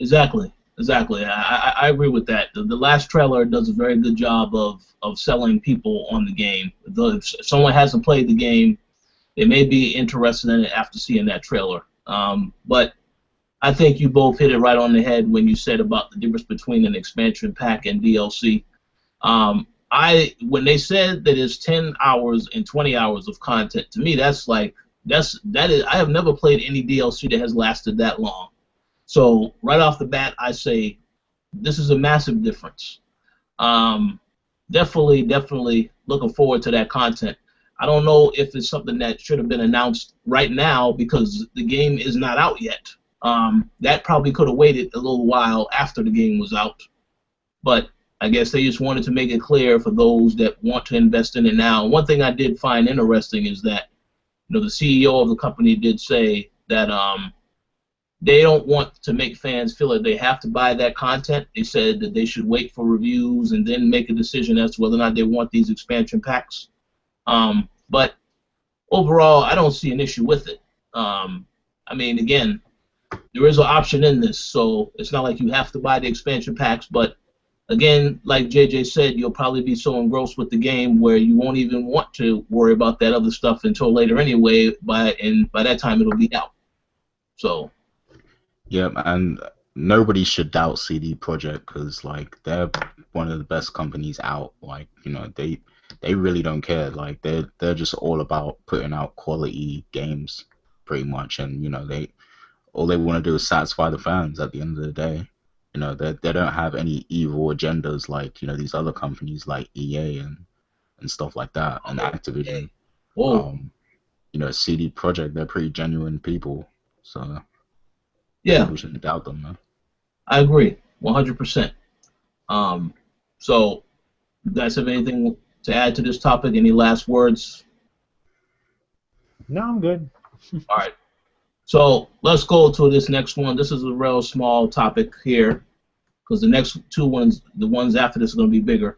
Exactly. I agree with that. The last trailer does a very good job of selling people on the game. If someone hasn't played the game, they may be interested in it after seeing that trailer. But I think you both hit it right on the head when you said about the difference between an expansion pack and DLC. When they said that it's 10 hours and 20 hours of content, to me that is I have never played any DLC that has lasted that long. So right off the bat, I say this is a massive difference. Definitely looking forward to that content. I don't know if it's something that should have been announced right now, because the game is not out yet. That probably could have waited a little while after the game was out. But I guess they just wanted to make it clear for those that want to invest in it now. One thing I did find interesting is that the CEO of the company did say that they don't want to make fans feel that they have to buy that content. They said that they should wait for reviews and then make a decision as to whether or not they want these expansion packs. But overall, I don't see an issue with it. I mean, again, there is an option in this, so it's not like you have to buy the expansion packs. But again, like JJ said, you'll probably be so engrossed with the game where you won't even want to worry about that other stuff until later anyway. By that time, it'll be out. So. Yeah, and nobody should doubt CD Projekt, because like they're one of the best companies out. Like they really don't care. Like they're just all about putting out quality games, pretty much. And all they want to do is satisfy the fans at the end of the day. They don't have any evil agendas like these other companies like EA and stuff like that, and Activision. CD Projekt, they're pretty genuine people. So. Yeah, we shouldn't doubt them, man. I agree, 100%. So, you guys have anything to add to this topic? Any last words? No, I'm good. All right. So let's go to this next one. This is a real small topic here, because the next two ones, the ones after this, are going to be bigger.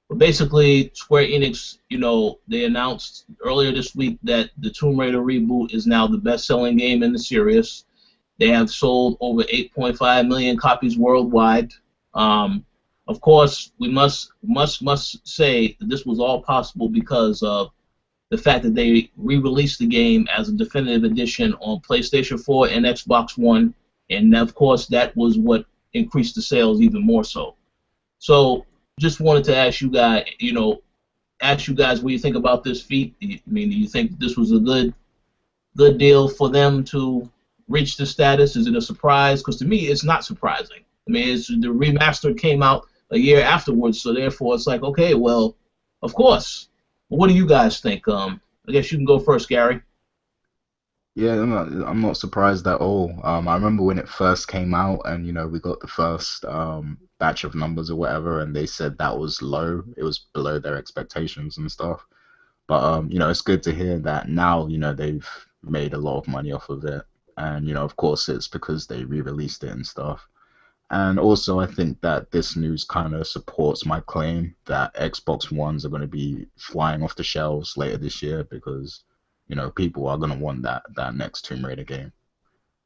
But basically, Square Enix, they announced earlier this week that the Tomb Raider reboot is now the best-selling game in the series. They have sold over 8.5 million copies worldwide. Of course, we must say that this was all possible because of the fact that they re-released the game as a definitive edition on PlayStation 4 and Xbox One, and of course that was what increased the sales even more so. So, just wanted to ask you guys, what you think about this feat. Do you think this was a good deal for them to reach the status? Is it a surprise? Because to me, it's not surprising. The remaster came out a year afterwards, so therefore it's like, okay, well, of course. What do you guys think? I guess you can go first, Gary. Yeah, I'm not surprised at all. I remember when it first came out, and we got the first batch of numbers or whatever, and they said that was low. It was below their expectations and stuff. But it's good to hear that now, they've made a lot of money off of it. And of course, it's because they re-released it and stuff. And also, I think that this news kind of supports my claim that Xbox Ones are going to be flying off the shelves later this year because, people are going to want that next Tomb Raider game.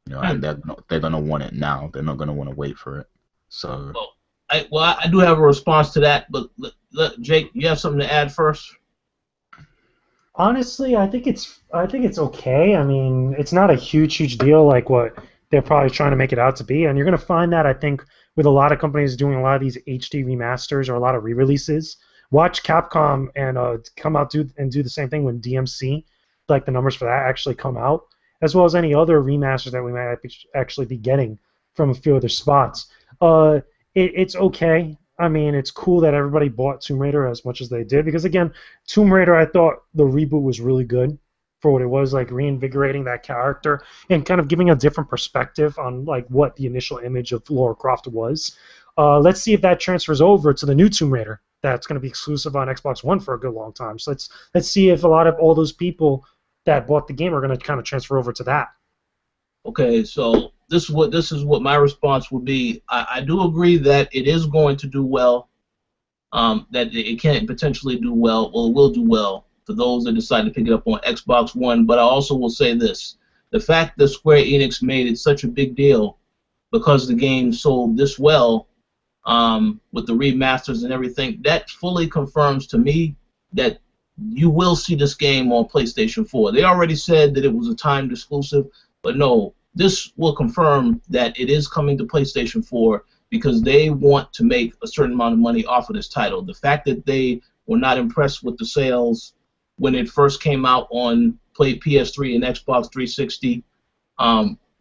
Hmm. And they're gonna want it now. They're not gonna want to wait for it. So Well, I do have a response to that, but Jake, you have something to add first? Honestly, I think it's okay. I mean, it's not a huge deal like what they're probably trying to make it out to be. And you're gonna find that I think with a lot of companies doing a lot of these HD remasters or a lot of re-releases. Watch Capcom and come out do the same thing when DMC, like the numbers for that actually come out, as well as any other remasters that we might actually be getting from a few other spots. Uh, it's okay. I mean, it's cool that everybody bought Tomb Raider as much as they did because again, Tomb Raider, I thought the reboot was really good for what it was, like reinvigorating that character and kind of giving a different perspective on like what the initial image of Lara Croft was. Let's see if that transfers over to the new Tomb Raider that's going to be exclusive on Xbox One for a good long time. So let's see if a lot of all those people that bought the game are going to kind of transfer over to that. Okay, so this is what my response would be. I do agree that it is going to do well. That it can potentially do well. Well, it will do well for those that decide to pick it up on Xbox One. But I also will say this: the fact that Square Enix made it such a big deal because the game sold this well, with the remasters and everything, that fully confirms to me that you will see this game on PlayStation 4. They already said that it was a timed exclusive, but no, this will confirm that it is coming to PlayStation 4 because they want to make a certain amount of money off of this title. The fact that they were not impressed with the sales when it first came out on PS3 and Xbox 360,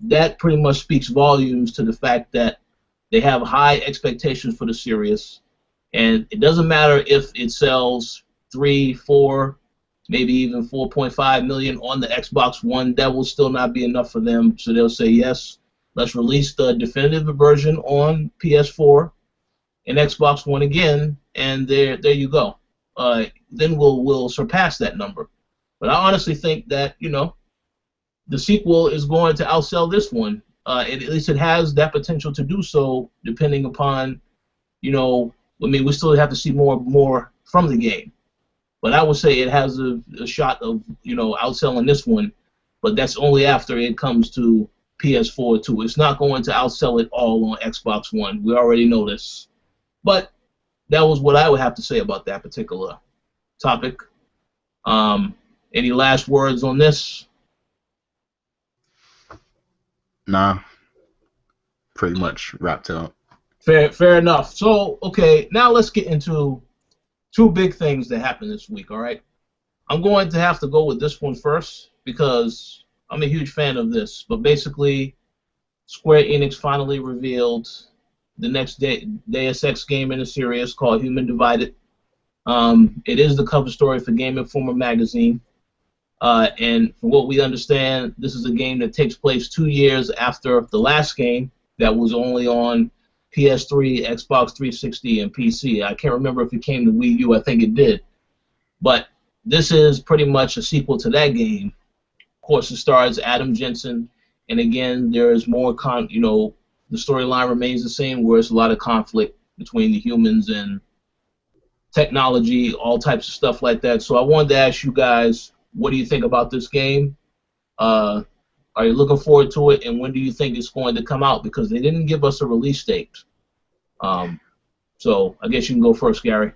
that pretty much speaks volumes to the fact that they have high expectations for the series, and it doesn't matter if it sells 3, 4, maybe even 4.5 million on the Xbox One. That will still not be enough for them. So they'll say, yes, let's release the definitive version on PS4 and Xbox One again, and there you go. Then we'll surpass that number. But I honestly think that the sequel is going to outsell this one. At least it has that potential to do so, depending upon, I mean, we still have to see more from the game. But I would say it has a shot of, outselling this one, but that's only after it comes to PS4 too. It's not going to outsell it all on Xbox One. We already know this. But that was what I would have to say about that particular topic. Um, any last words on this? nah, pretty much wrapped it up. Fair enough. So, okay, now let's get into two big things that happened this week, all right? I'm going to have to go with this one first because I'm a huge fan of this. But basically, Square Enix finally revealed the next Deus Ex game in the series called Human Divided. It is the cover story for Game Informer magazine. And from what we understand, this is a game that takes place 2 years after the last game that was only on PS3, Xbox 360, and PC. I can't remember if it came to Wii U. I think it did. But this is pretty much a sequel to that game. Of course, it stars Adam Jensen, and again, there is more the storyline remains the same, where it's a lot of conflict between the humans and technology, all types of stuff like that. So I wanted to ask you guys, what do you think about this game? Uh, are you looking forward to it, and when do you think it's going to come out? Because they didn't give us a release date. Um, so I guess you can go first, Gary.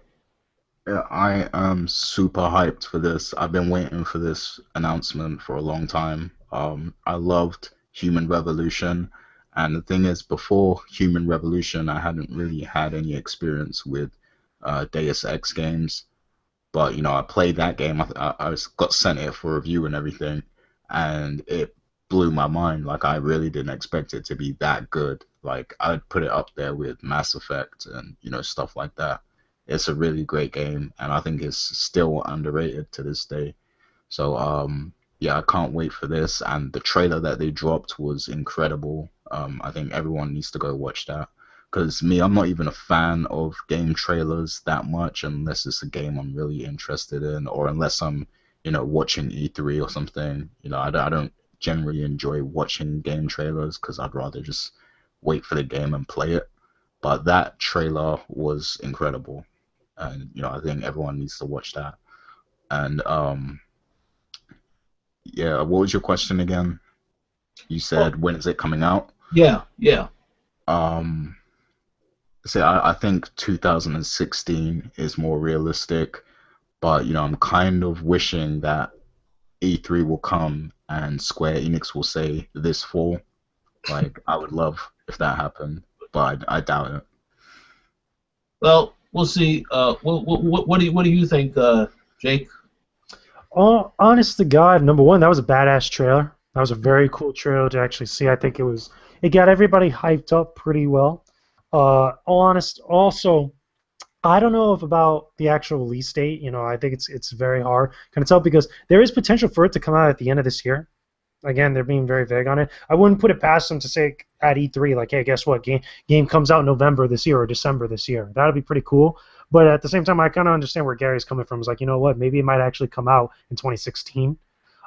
Yeah, I am super hyped for this. I've been waiting for this announcement for a long time. I loved Human Revolution, and the thing is, before Human Revolution, I hadn't really had any experience with Deus Ex games. But I played that game. I got sent it for review and everything, and it blew my mind. Like I really didn't expect it to be that good. Like I'd put it up there with Mass Effect and stuff like that. It's a really great game, and I think it's still underrated to this day. So yeah, I can't wait for this. And the trailer that they dropped was incredible. I think everyone needs to go watch that. Because me, I'm not even a fan of game trailers that much unless it's a game I'm really interested in, or unless I'm, watching E3 or something. I don't generally enjoy watching game trailers because I'd rather just wait for the game and play it. But that trailer was incredible, and I think everyone needs to watch that. And yeah, what was your question again? You Well, said when is it coming out? yeah, yeah. Um, See, I think 2016 is more realistic, but I'm kind of wishing that E3 will come and Square Enix will say this fall. Like, I would love if that happened, but I doubt it. Well, we'll see. What do you think, Jake? Oh, honest to God, number one, that was a badass trailer. That was a very cool trailer to actually see. I think it got everybody hyped up pretty well. All honest, also, I don't know if about the actual release date. I think it's very hard kind of tell because there is potential for it to come out at the end of this year. Again, they're being very vague on it. I wouldn't put it past them to say at E3, like, hey, guess what? Game comes out November this year or December this year. That would be pretty cool. But at the same time, I kind of understand where Gary's coming from. It's like, you know what? Maybe it might actually come out in 2016.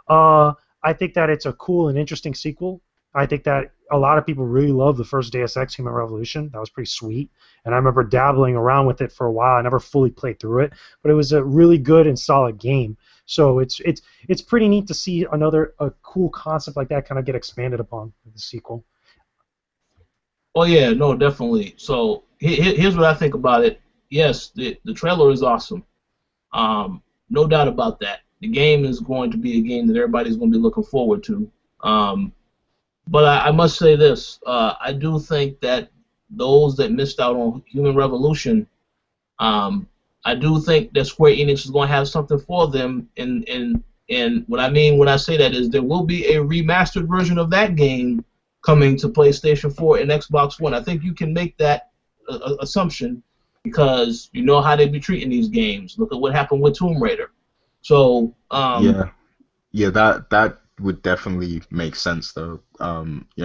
I think that it's a cool and interesting sequel. I think that a lot of people really love the first Deus Ex Human Revolution. That was pretty sweet. And I remember dabbling around with it for a while. I never fully played through it, but it was a really good and solid game. So it's pretty neat to see a cool concept like that kind of get expanded upon with the sequel. Oh yeah, no, definitely. So here's what I think about it. Yes, the trailer is awesome. No doubt about that. The game is going to be a game that everybody's going to be looking forward to. But I must say this: I do think that those that missed out on Human Revolution, I do think that Square Enix is going to have something for them. And what I mean when I say that is there will be a remastered version of that game coming to PlayStation 4 and Xbox One. I think you can make that assumption because you know how they be treating these games. Look at what happened with Tomb Raider. So, Yeah, yeah, that would definitely make sense though.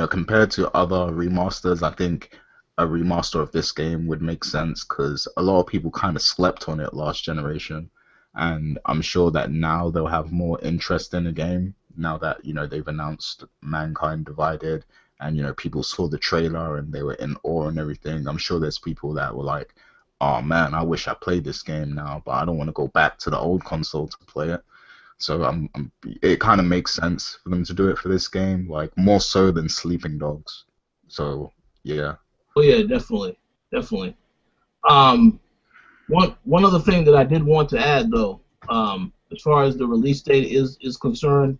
Compared to other remasters, I think a remaster of this game would make sense because a lot of people kind of slept on it last generation, and I'm sure that now they'll have more interest in the game now that they've announced Mankind Divided, and people saw the trailer and they were in awe and everything. I'm sure there's people that were like, "Oh man, I wish I played this game now, but I don't want to go back to the old console to play it." So it kind of makes sense for them to do it for this game, like more so than Sleeping Dogs. So yeah, oh yeah, definitely, definitely. Um, one other thing that I did want to add though, as far as the release date is concerned,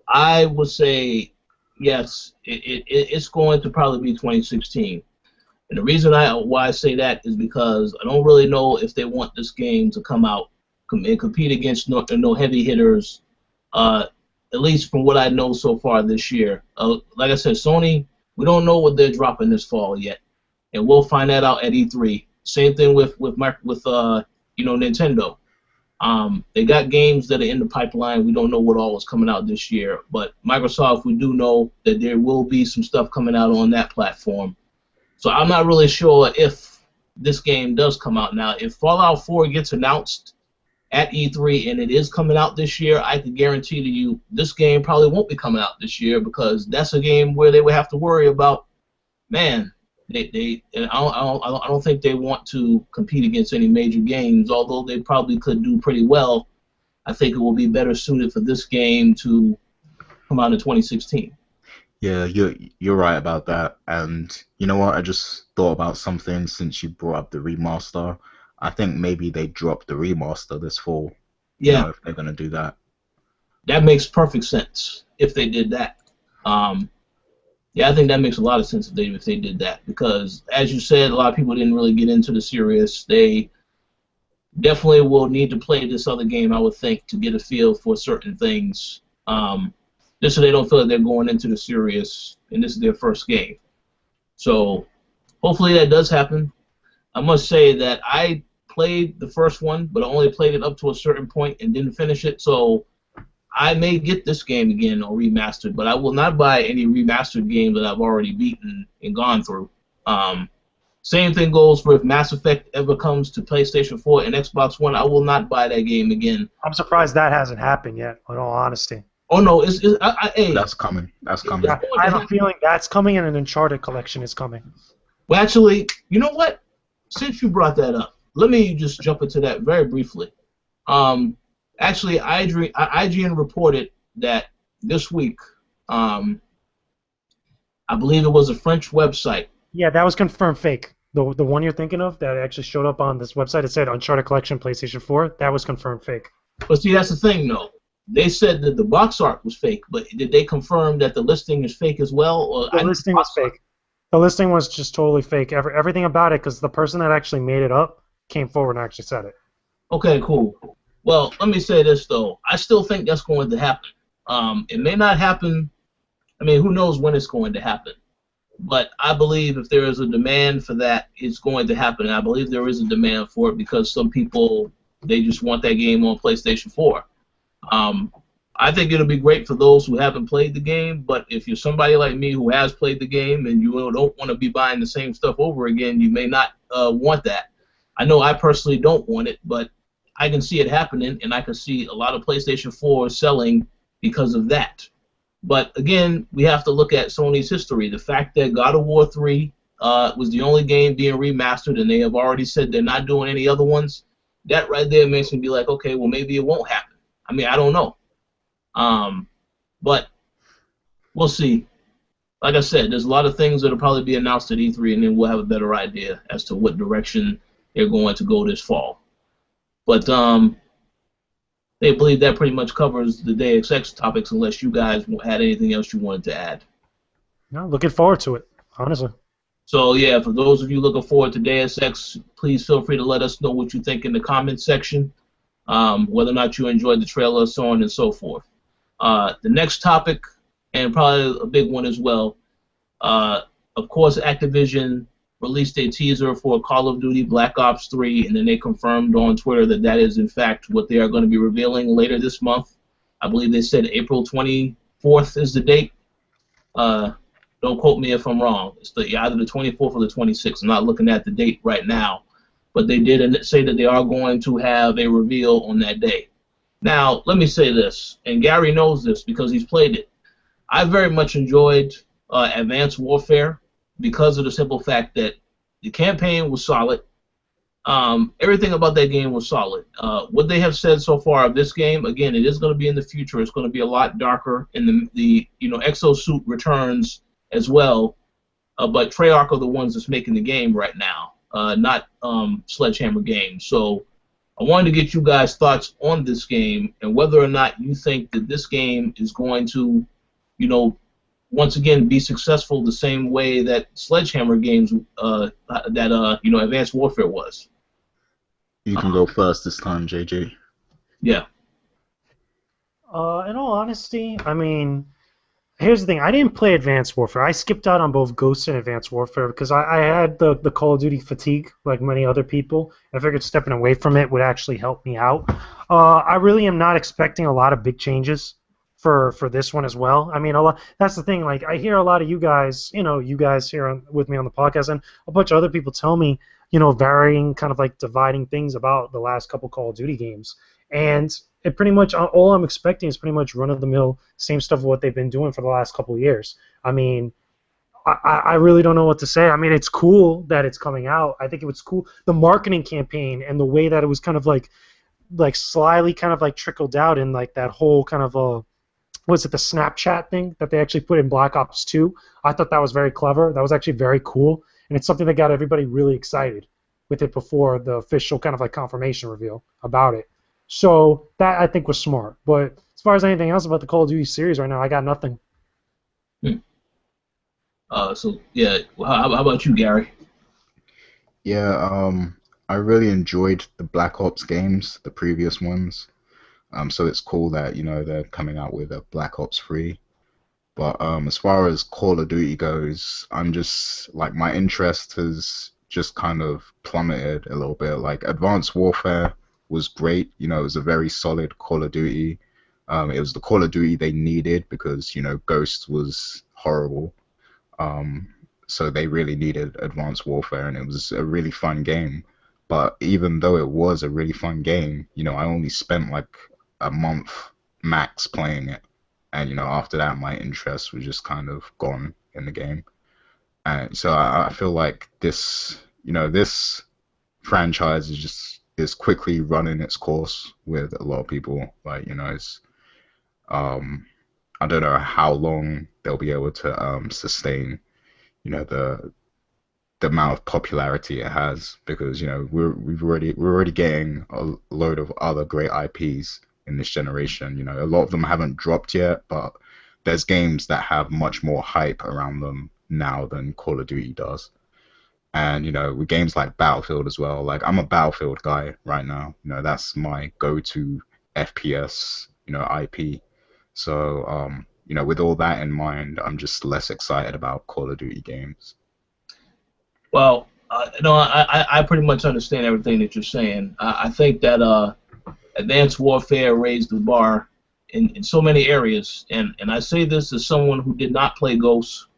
I would say yes, it's going to probably be 2016. And the reason why I say that is because I don't really know if they want this game to come out and compete against no heavy hitters, at least from what I know so far this year. Like I said, Sony, we don't know what they're dropping this fall yet, and we'll find that out at E3. Same thing with Nintendo. They got games that are in the pipeline. We don't know what all is coming out this year, but Microsoft, we do know that there will be some stuff coming out on that platform. So I'm not really sure if this game does come out now. If Fallout 4 gets announced at E3 and it is coming out this year, I can guarantee to you this game probably won't be coming out this year because that's a game where they would have to worry about, man, and I don't think they want to compete against any major games, although they probably could do pretty well. I think it will be better suited for this game to come out in 2016. yeah, you're right about that. And you know what? I just thought about something since you brought up the remaster. I think maybe they drop the remaster this fall. Yeah, If they're gonna do that. that makes perfect sense if they did that. Um, Yeah, I think that makes a lot of sense if they did that because, as you said, a lot of people didn't really get into the series. They definitely will need to play this other game, I would think, to get a feel for certain things, just so they don't feel like they're going into the series and this is their first game. So hopefully that does happen. I must say that I played the first one, but I only played it up to a certain point and didn't finish it. So I may get this game again or remastered, but I will not buy any remastered game that I've already beaten and gone through. Same thing goes for if Mass Effect ever comes to PlayStation 4 and Xbox One, I will not buy that game again. I'm surprised that hasn't happened yet, in all honesty. Oh no, hey, That's coming. That's coming. Yeah, I have a feeling that's coming, and an Uncharted collection is coming. Well, actually, you know what? Since you brought that up, let me just jump into that very briefly. Actually, IGN reported that this week, I believe it was a French website. Yeah, that was confirmed fake. The one you're thinking of that actually showed up on this website, it said Uncharted Collection PlayStation 4. That was confirmed fake. But see, that's the thing, though. They said that the box art was fake, but did they confirm that the listing is fake as well? Or the listing was fake. The listing was just totally fake. Everything about it, because the person that actually made it up came forward and actually said it. Okay, cool. Well, let me say this, though. I still think that's going to happen. It may not happen. I mean, who knows when it's going to happen. But I believe if there is a demand for that, it's going to happen. And I believe there is a demand for it because some people, they just want that game on PlayStation 4. I think it'll be great for those who haven't played the game, but if you're somebody like me who has played the game and you don't want to be buying the same stuff over again, you may not want that. I know I personally don't want it, but I can see it happening, and I can see a lot of PlayStation 4 selling because of that. But again, we have to look at Sony's history. The fact that God of War 3 was the only game being remastered, and they have already said they're not doing any other ones, that right there makes me be like, okay, well, maybe it won't happen. I mean, I don't know. But we'll see. Like I said, there's a lot of things that will probably be announced at E3, and then we'll have a better idea as to what direction they're going to go this fall. But they believe that pretty much covers the Deus Ex topics, unless you guys had anything else you wanted to add. No, looking forward to it, honestly. So yeah, for those of you looking forward to Deus Ex, please feel free to let us know what you think in the comments section, whether or not you enjoyed the trailer, so on and so forth. The next topic, and probably a big one as well, of course, Activision released a teaser for Call of Duty Black Ops 3, and then they confirmed on Twitter that that is, in fact, what they are going to be revealing later this month. I believe they said April 24th is the date. Don't quote me if I'm wrong. It's either the 24th or the 26th. I'm not looking at the date right now. But they did say that they are going to have a reveal on that day. Now, let me say this, and Gary knows this because he's played it. I very much enjoyed Advanced Warfare because of the simple fact that the campaign was solid. Everything about that game was solid. What they have said so far of this game, again, it is going to be in the future. It's going to be a lot darker, and the Exosuit returns as well. But Treyarch are the ones that's making the game right now, not Sledgehammer Games. So I wanted to get you guys' thoughts on this game and whether or not you think that this game is going to, once again be successful the same way that Sledgehammer Games, Advanced Warfare was. You can go first this time, JJ. Yeah. In all honesty, I mean, here's the thing. I didn't play Advanced Warfare. I skipped out on both Ghost and Advanced Warfare because I had the Call of Duty fatigue like many other people. I figured stepping away from it would actually help me out. I really am not expecting a lot of big changes for this one as well. I mean, that's the thing. Like, I hear a lot of you guys, you guys here with me on the podcast, and a bunch of other people tell me, varying kind of like dividing things about the last couple Call of Duty games. And it pretty much, all I'm expecting is pretty much run-of-the-mill, same stuff of what they've been doing for the last couple of years. I mean, I really don't know what to say. I mean, it's cool that it's coming out. I think it was cool. The marketing campaign and the way that it was kind of like slyly kind of like trickled out in like that whole kind of was it the Snapchat thing that they actually put in Black Ops 2? I thought that was very clever. That was actually very cool, and it's something that got everybody really excited with it before the official kind of like confirmation reveal about it. So that I think was smart. But as far as anything else about the Call of Duty series right now, I got nothing. So yeah, how about you, Gary? Yeah, I really enjoyed the Black Ops games, the previous ones. So it's cool that they're coming out with a Black Ops 3. But as far as Call of Duty goes, I'm just like my interest has just kind of plummeted a little bit. Like Advanced Warfare was great. It was a very solid Call of Duty. It was the Call of Duty they needed because, you know, Ghost was horrible. So they really needed Advanced Warfare, and it was a really fun game. But even though it was a really fun game, you know, I only spent like a month max playing it. And, you know, after that, my interest was just kind of gone in the game. And so I feel like this, you know, this franchise is quickly running its course with a lot of people. Like, you know, it's I don't know how long they'll be able to sustain, you know, the amount of popularity it has, because, you know, we're already getting a load of other great IPs in this generation. You know, a lot of them haven't dropped yet, but there's games that have much more hype around them now than Call of Duty does. And, you know, with games like Battlefield as well, like I'm a Battlefield guy right now. You know, that's my go-to FPS, you know, IP. So, you know, with all that in mind, I'm just less excited about Call of Duty games. Well, no, I pretty much understand everything that you're saying. I think that Advanced Warfare raised the bar in so many areas, and I say this as someone who did not play Ghosts,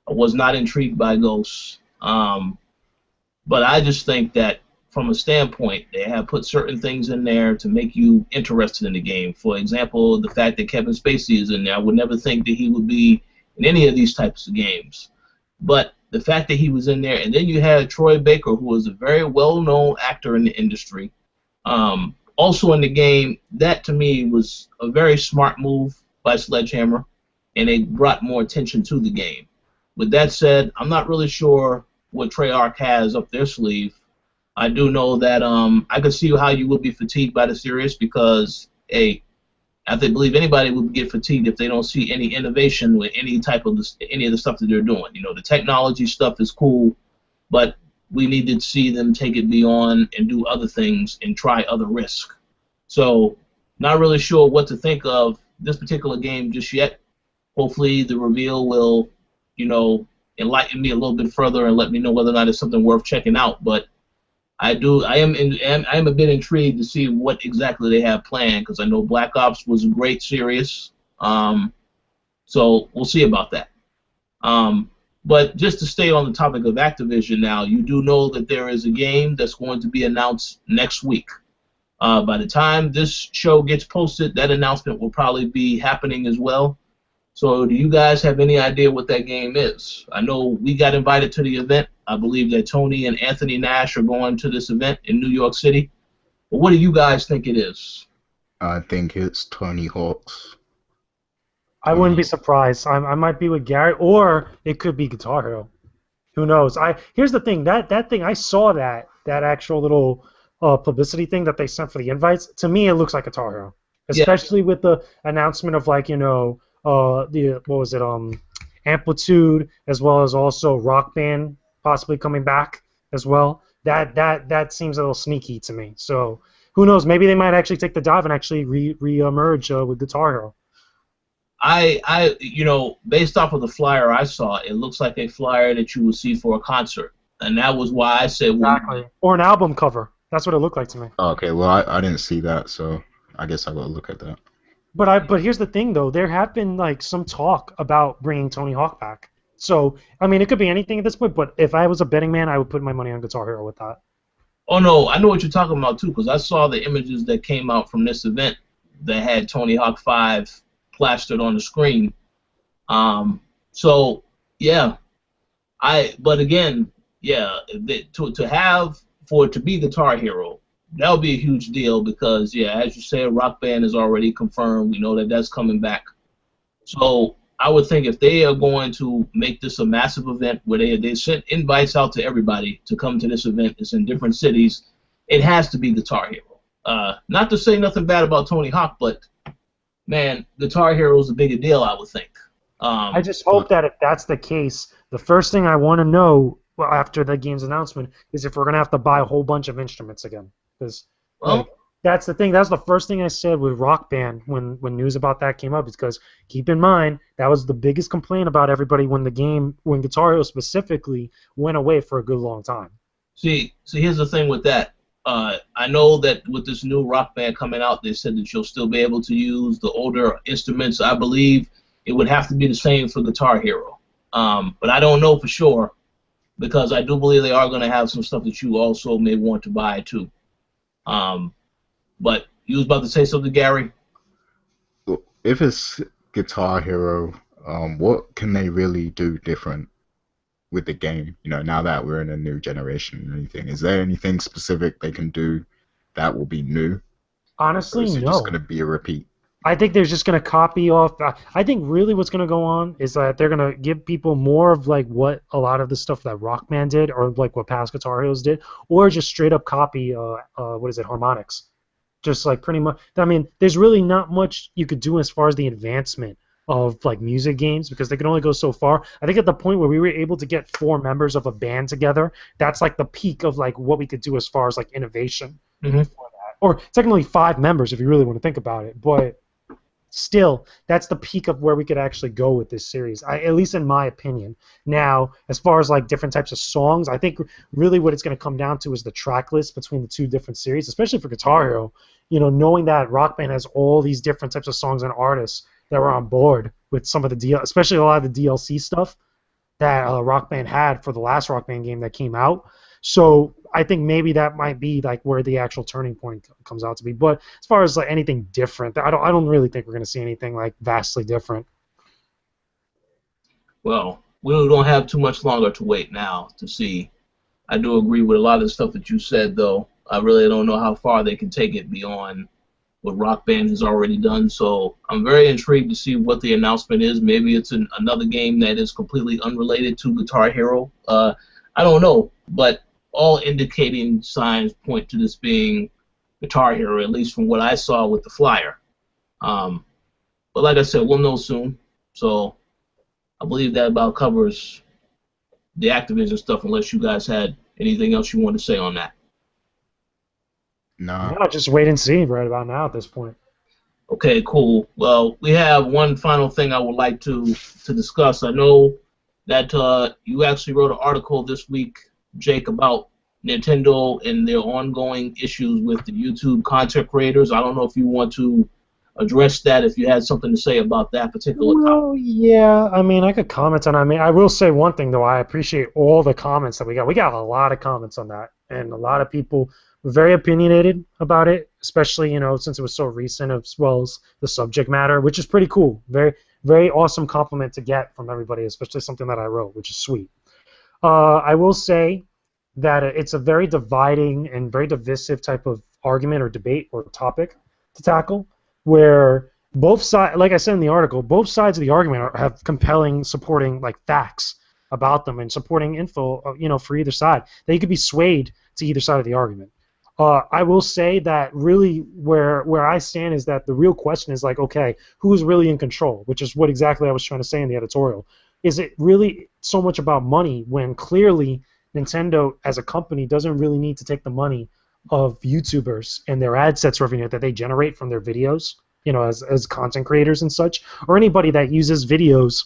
was not intrigued by Ghosts, but I just think that from a standpoint, they have put certain things in there to make you interested in the game. For example, the fact that Kevin Spacey is in there, I would never think that he would be in any of these types of games, but the fact that he was in there, and then you had Troy Baker, who was a very well-known actor in the industry, also in the game. That to me was a very smart move by Sledgehammer, and it brought more attention to the game. With that said, I'm not really sure what Treyarch has up their sleeve. I do know that I could see how you would be fatigued by the series because, I believe anybody would get fatigued if they don't see any innovation with any of the stuff that they're doing. You know, the technology stuff is cool, but we need to see them take it beyond and do other things and try other risks. So, not really sure what to think of this particular game just yet. Hopefully, the reveal will, you know, enlighten me a little bit further and let me know whether or not it's something worth checking out. But I am a bit intrigued to see what exactly they have planned, because I know Black Ops was a great series. So we'll see about that. But just to stay on the topic of Activision now, you do know that there is a game that's going to be announced next week. By the time this show gets posted, that announcement will probably be happening as well. So do you guys have any idea what that game is? I know we got invited to the event. I believe that Tony and Anthony Nash are going to this event in New York City. But what do you guys think it is? I think it's Tony Hawk's. I wouldn't be surprised. I might be with Gary, or it could be Guitar Hero. Who knows? Here's the thing. That thing, I saw that actual little publicity thing that they sent for the invites. To me, it looks like Guitar Hero, especially with the announcement of, like, you know, what was it, Amplitude, as well as also Rock Band possibly coming back as well. That seems a little sneaky to me. So who knows? Maybe they might actually take the dive and actually re-emerge with Guitar Hero. You know, based off of the flyer I saw, it looks like a flyer that you would see for a concert, and that was why I said exactly. Or an album cover. That's what it looked like to me. Okay, well, I didn't see that, so I guess I gotta look at that. But here's the thing, though. There have been, like, some talk about bringing Tony Hawk back. So, I mean, it could be anything at this point, but if I was a betting man, I would put my money on Guitar Hero with that. Oh, no, I know what you're talking about, too, because I saw the images that came out from this event that had Tony Hawk 5 plastered on the screen. So, yeah. But again, yeah, for it to be Guitar Hero, that would be a huge deal because, yeah, as you said, Rock Band is already confirmed. We know that that's coming back. So I would think if they are going to make this a massive event where they sent invites out to everybody to come to this event, it's in different cities, it has to be Guitar Hero. Not to say nothing bad about Tony Hawk, but, man, Guitar Hero is a bigger deal, I would think. I just hope that if that's the case, the first thing I want to know after the game's announcement is if we're going to have to buy a whole bunch of instruments again. Because that's the thing. That's the first thing I said with Rock Band when news about that came up. Is because keep in mind that was the biggest complaint about everybody when Guitar Hero specifically went away for a good long time. See, here's the thing with that. I know that with this new Rock Band coming out, they said that you'll still be able to use the older instruments. I believe it would have to be the same for Guitar Hero. But I don't know for sure, because I do believe they are going to have some stuff that you also may want to buy too. But you was about to say something, Gary? If it's Guitar Hero, what can they really do different with the game? You know, now that we're in a new generation or anything, is there anything specific they can do that will be new? Honestly, Or is it no. just going to be a repeat? I think they're just going to copy off. I think really what's going to go on is that they're going to give people more of like what a lot of the stuff that Rockman did, or like what past Guitar Heroes did, or just straight up copy. What is it? Harmonix. Just like pretty much. I mean, there's really not much you could do as far as the advancement of like music games, because they can only go so far. I think at the point where we were able to get 4 members of a band together, that's like the peak of like what we could do as far as like innovation for that. Or technically 5 members if you really want to think about it, but still, that's the peak of where we could actually go with this series, at least in my opinion. Now, as far as like different types of songs, I think really what it's going to come down to is the track list between the 2 different series, especially for Guitar Hero. You know, knowing that Rock Band has all these different types of songs and artists that were on board with some of the especially a lot of the DLC stuff that Rock Band had for the last Rock Band game that came out. So I think maybe that might be like where the actual turning point comes out to be. But as far as like anything different, I don't really think we're going to see anything like vastly different. Well, we don't have too much longer to wait now to see. I do agree with a lot of the stuff that you said, though. I really don't know how far they can take it beyond what Rock Band has already done. So I'm very intrigued to see what the announcement is. Maybe it's another game that is completely unrelated to Guitar Hero. I don't know, but all indicating signs point to this being Guitar Hero, at least from what I saw with the flyer. But like I said, we'll know soon. So I believe that about covers the Activision stuff, unless you guys had anything else you want to say on that. No. No, just wait and see right about now at this point. Okay, cool. Well, we have one final thing I would like to discuss. I know that you actually wrote an article this week, Jake, about Nintendo and their ongoing issues with the YouTube content creators. I don't know if you want to address that, if you had something to say about that particular topic. Well, yeah, I mean, I could comment on it. I mean, I will say one thing, though. I appreciate all the comments that we got. We got a lot of comments on that, and a lot of people were very opinionated about it, especially, you know, since it was so recent, as well as the subject matter, which is pretty cool. Very, very awesome compliment to get from everybody, especially something that I wrote, which is sweet. I will say that it's a very dividing and very divisive type of argument or debate or topic to tackle, where both sides, like I said in the article, both sides of the argument have compelling, supporting like facts about them and supporting info, you know, for either side. They could be swayed to either side of the argument. I will say that really where I stand is that the real question is like, okay, who's really in control? Which is what exactly I was trying to say in the editorial. Is it really so much about money when clearly Nintendo as a company doesn't really need to take the money of YouTubers and their AdSense revenue that they generate from their videos, you know, as content creators and such, or anybody that uses videos,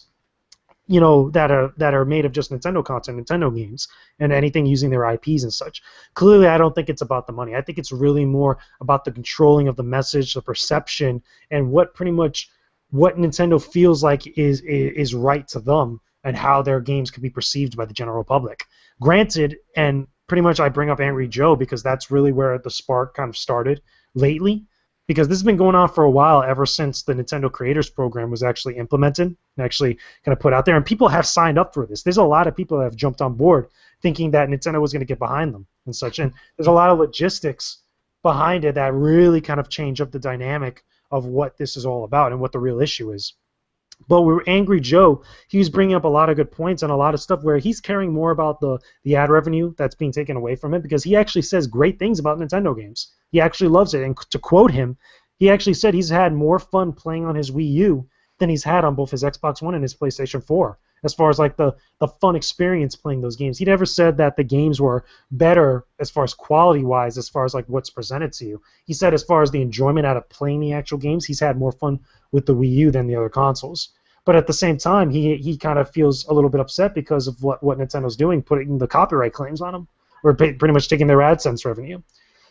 you know, that are made of just Nintendo content, Nintendo games, and anything using their IPs and such. Clearly, I don't think it's about the money. I think it's really more about the controlling of the message, the perception, and what Nintendo feels like is right to them, and how their games could be perceived by the general public. Granted, and pretty much I bring up Angry Joe because that's really where the spark kind of started lately, because this has been going on for a while, ever since the Nintendo Creators Program was actually implemented and actually kind of put out there, and people have signed up for this. There's a lot of people that have jumped on board thinking that Nintendo was going to get behind them and such, and there's a lot of logistics behind it that really kind of change up the dynamic of what this is all about and what the real issue is. But with Angry Joe, he was bringing up a lot of good points and a lot of stuff where he's caring more about the ad revenue that's being taken away from it, because he actually says great things about Nintendo games. He actually loves it, and to quote him, he actually said he's had more fun playing on his Wii U than he's had on both his Xbox One and his PlayStation 4, as far as like the fun experience playing those games. He never said that the games were better as far as quality-wise, as far as like what's presented to you. He said as far as the enjoyment out of playing the actual games, he's had more fun with the Wii U than the other consoles. But at the same time, he kind of feels a little bit upset because of what Nintendo's doing, putting the copyright claims on them, or pretty much taking their AdSense revenue.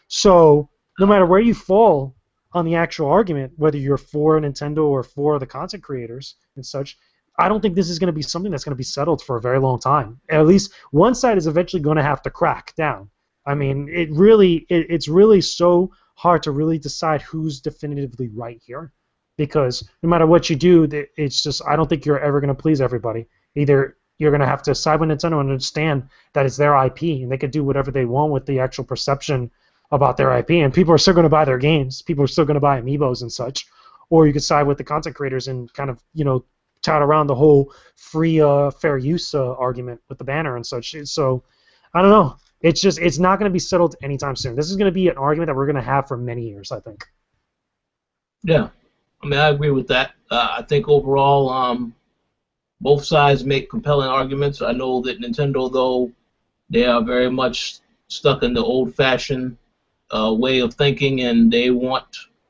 So no matter where you fall on the actual argument, whether you're for Nintendo or for the content creators and such, I don't think this is going to be something that's going to be settled for a very long time. At least one side is eventually going to have to crack down. I mean, it's really so hard to really decide who's definitively right here, because no matter what you do, it's just I don't think you're ever going to please everybody. Either you're going to have to side with Nintendo and understand that it's their IP and they can do whatever they want with the actual perception about their IP, and people are still going to buy their games. People are still going to buy amiibos and such. Or you could side with the content creators and kind of, tout around the whole free fair use argument with the banner and such. So I don't know. It's not going to be settled anytime soon. This is going to be an argument that we're going to have for many years, I think. Yeah, I mean, I agree with that. I think overall, both sides make compelling arguments. I know that Nintendo, though, they are very much stuck in the old-fashioned way of thinking, and they want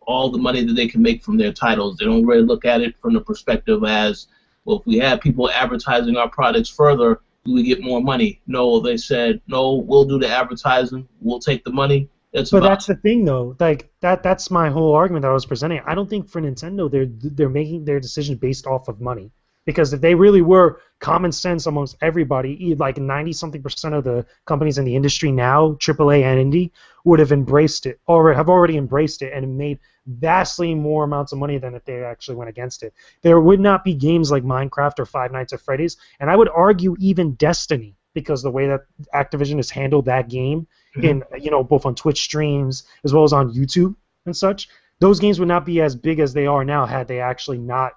all the money that they can make from their titles. They don't really look at it from the perspective as, well, if we have people advertising our products further, do we get more money? No, they said, no, we'll do the advertising, we'll take the money. But that's the thing, though. Like that's my whole argument that I was presenting. I don't think for Nintendo they're making their decision based off of money. Because if they really were common sense amongst everybody, like 90-something% of the companies in the industry now, AAA and indie, would have embraced it, or have already embraced it, and made vastly more amounts of money than if they actually went against it. There would not be games like Minecraft or Five Nights at Freddy's, and I would argue even Destiny, because the way that Activision has handled that game, in both on Twitch streams as well as on YouTube and such, those games would not be as big as they are now had they actually not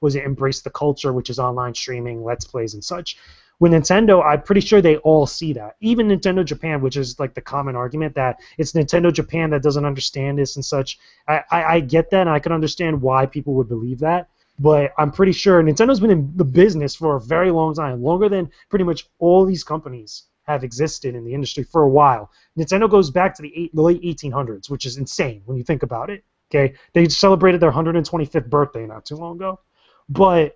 embrace the culture, which is online streaming, let's plays, and such. With Nintendo, I'm pretty sure they all see that. Even Nintendo Japan, which is like the common argument that it's Nintendo Japan that doesn't understand this and such. I get that, and I can understand why people would believe that. But I'm pretty sure Nintendo's been in the business for a very long time, longer than pretty much all these companies have existed in the industry for a while. Nintendo goes back to the late 1800s, which is insane when you think about it. Okay, they celebrated their 125th birthday not too long ago, but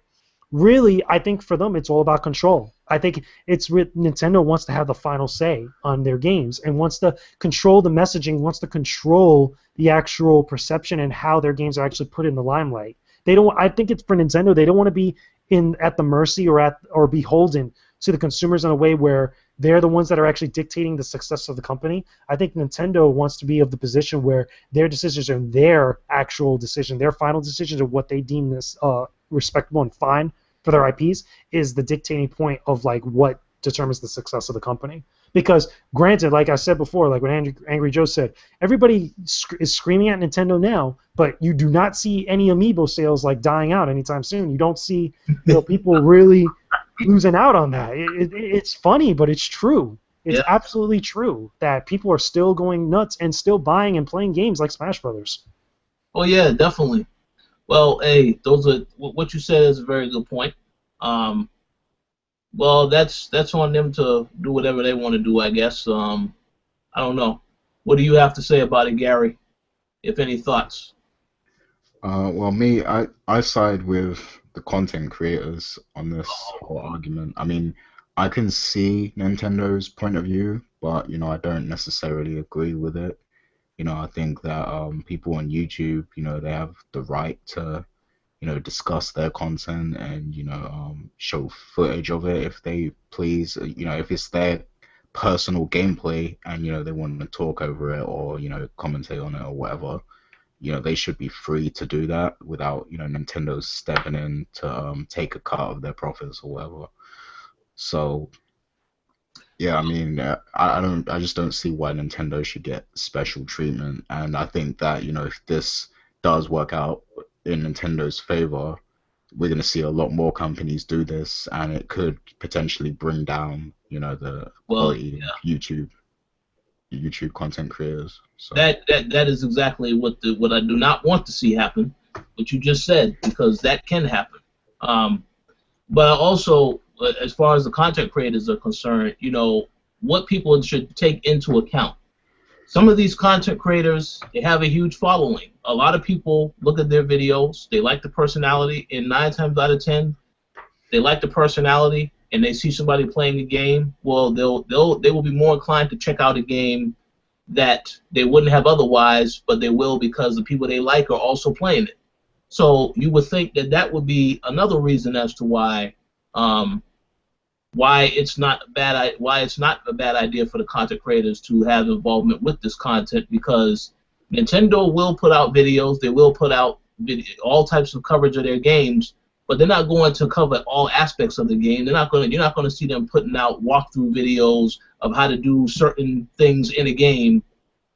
really, I think for them it's all about control. I think Nintendo wants to have the final say on their games and wants to control the messaging, wants to control the actual perception and how their games are actually put in the limelight. They don't. I think it's for Nintendo. They don't want to be at the mercy or beholden to the consumers in a way where they're the ones that are actually dictating the success of the company. I think Nintendo wants to be of the position where their decisions are their actual decision, their final decisions of what they deem this respectable and fine for their IPs is the dictating point of like what determines the success of the company. Because granted, like I said before, like what Angry Joe said, everybody is screaming at Nintendo now, but you do not see any amiibo sales like dying out anytime soon. You don't see people really losing out on that. It's funny, but it's true. It's absolutely true that people are still going nuts and still buying and playing games like Smash Brothers. Oh yeah, definitely. Well, hey, what you said is a very good point. Well, that's on them to do whatever they want to do, I guess. I don't know. What do you have to say about it, Gary? If any thoughts? Well, me, I side with the content creators on this whole argument. I mean, I can see Nintendo's point of view, but I don't necessarily agree with it. I think that people on YouTube, they have the right to, discuss their content and show footage of it if they please. If it's their personal gameplay and they want to talk over it or commentate on it or whatever. They should be free to do that without, Nintendo stepping in to take a cut of their profits or whatever. So, yeah, I mean, I just don't see why Nintendo should get special treatment. And I think that, if this does work out in Nintendo's favor, we're going to see a lot more companies do this, and it could potentially bring down, the quality of YouTube content creators. So. That is exactly what I do not want to see happen, what you just said, because that can happen. But also, as far as the content creators are concerned, what people should take into account. Some of these content creators, they have a huge following. A lot of people look at their videos, they like the personality, and 9 times out of 10, they like the personality, and they see somebody playing a game. Well, they will be more inclined to check out a game that they wouldn't have otherwise, but they will because the people they like are also playing it. So you would think that that would be another reason as to why it's not a bad idea for the content creators to have involvement with this content, because Nintendo will put out videos, they will put out all types of coverage of their games, but they're not going to cover all aspects of the game. You're not going to see them putting out walkthrough videos of how to do certain things in a game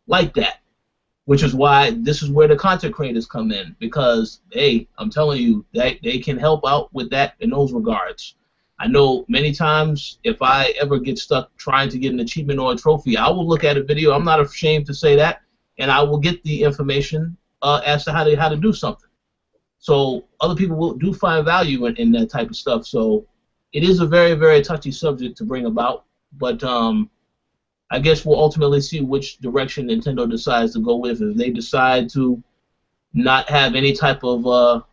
like that, which is why this is where the content creators come in, because, hey, I'm telling you, they can help out with that in those regards. I know many times if I ever get stuck trying to get an achievement or a trophy, I will look at a video, I'm not ashamed to say that, and I will get the information as to how to do something. So other people do find value in that type of stuff. So it is a very, very touchy subject to bring about, but I guess we'll ultimately see which direction Nintendo decides to go with. If they decide to not have any type of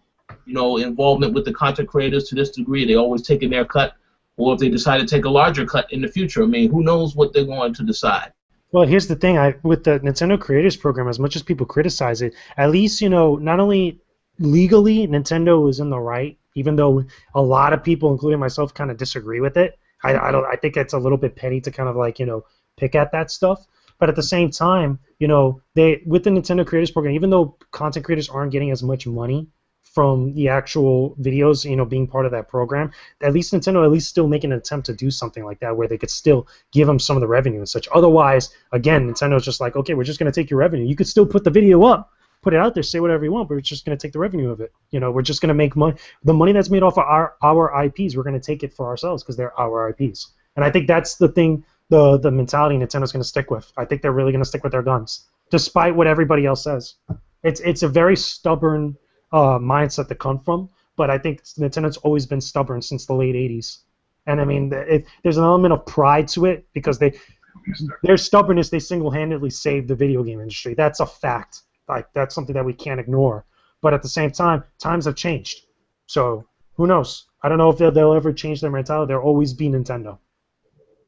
involvement with the content creators to this degree, they always taking their cut, or if they decide to take a larger cut in the future. I mean, who knows what they're going to decide. Well, here's the thing. With the Nintendo Creators Program, as much as people criticize it, at least, not only legally Nintendo is in the right, even though a lot of people, including myself, kind of disagree with it. I think it's a little bit petty to kind of pick at that stuff. But at the same time, they, with the Nintendo Creators Program, even though content creators aren't getting as much money from the actual videos, being part of that program, at least Nintendo still making an attempt to do something like that where they could still give them some of the revenue and such. Otherwise, again, Nintendo's just like, okay, we're just going to take your revenue. You could still put the video up, put it out there, say whatever you want, but we're just going to take the revenue of it. We're just going to make money. The money that's made off of our IPs, we're going to take it for ourselves because they're our IPs. And I think that's the thing, the mentality Nintendo's going to stick with. I think they're really going to stick with their guns, despite what everybody else says. It's a very stubborn mindset to come from, but I think Nintendo's always been stubborn since the late 80s. And I mean, there's an element of pride to it because their stubbornness, they single-handedly saved the video game industry. That's a fact. Like, that's something that we can't ignore. But at the same time, times have changed. So who knows? I don't know if they'll ever change their mentality. They'll always be Nintendo.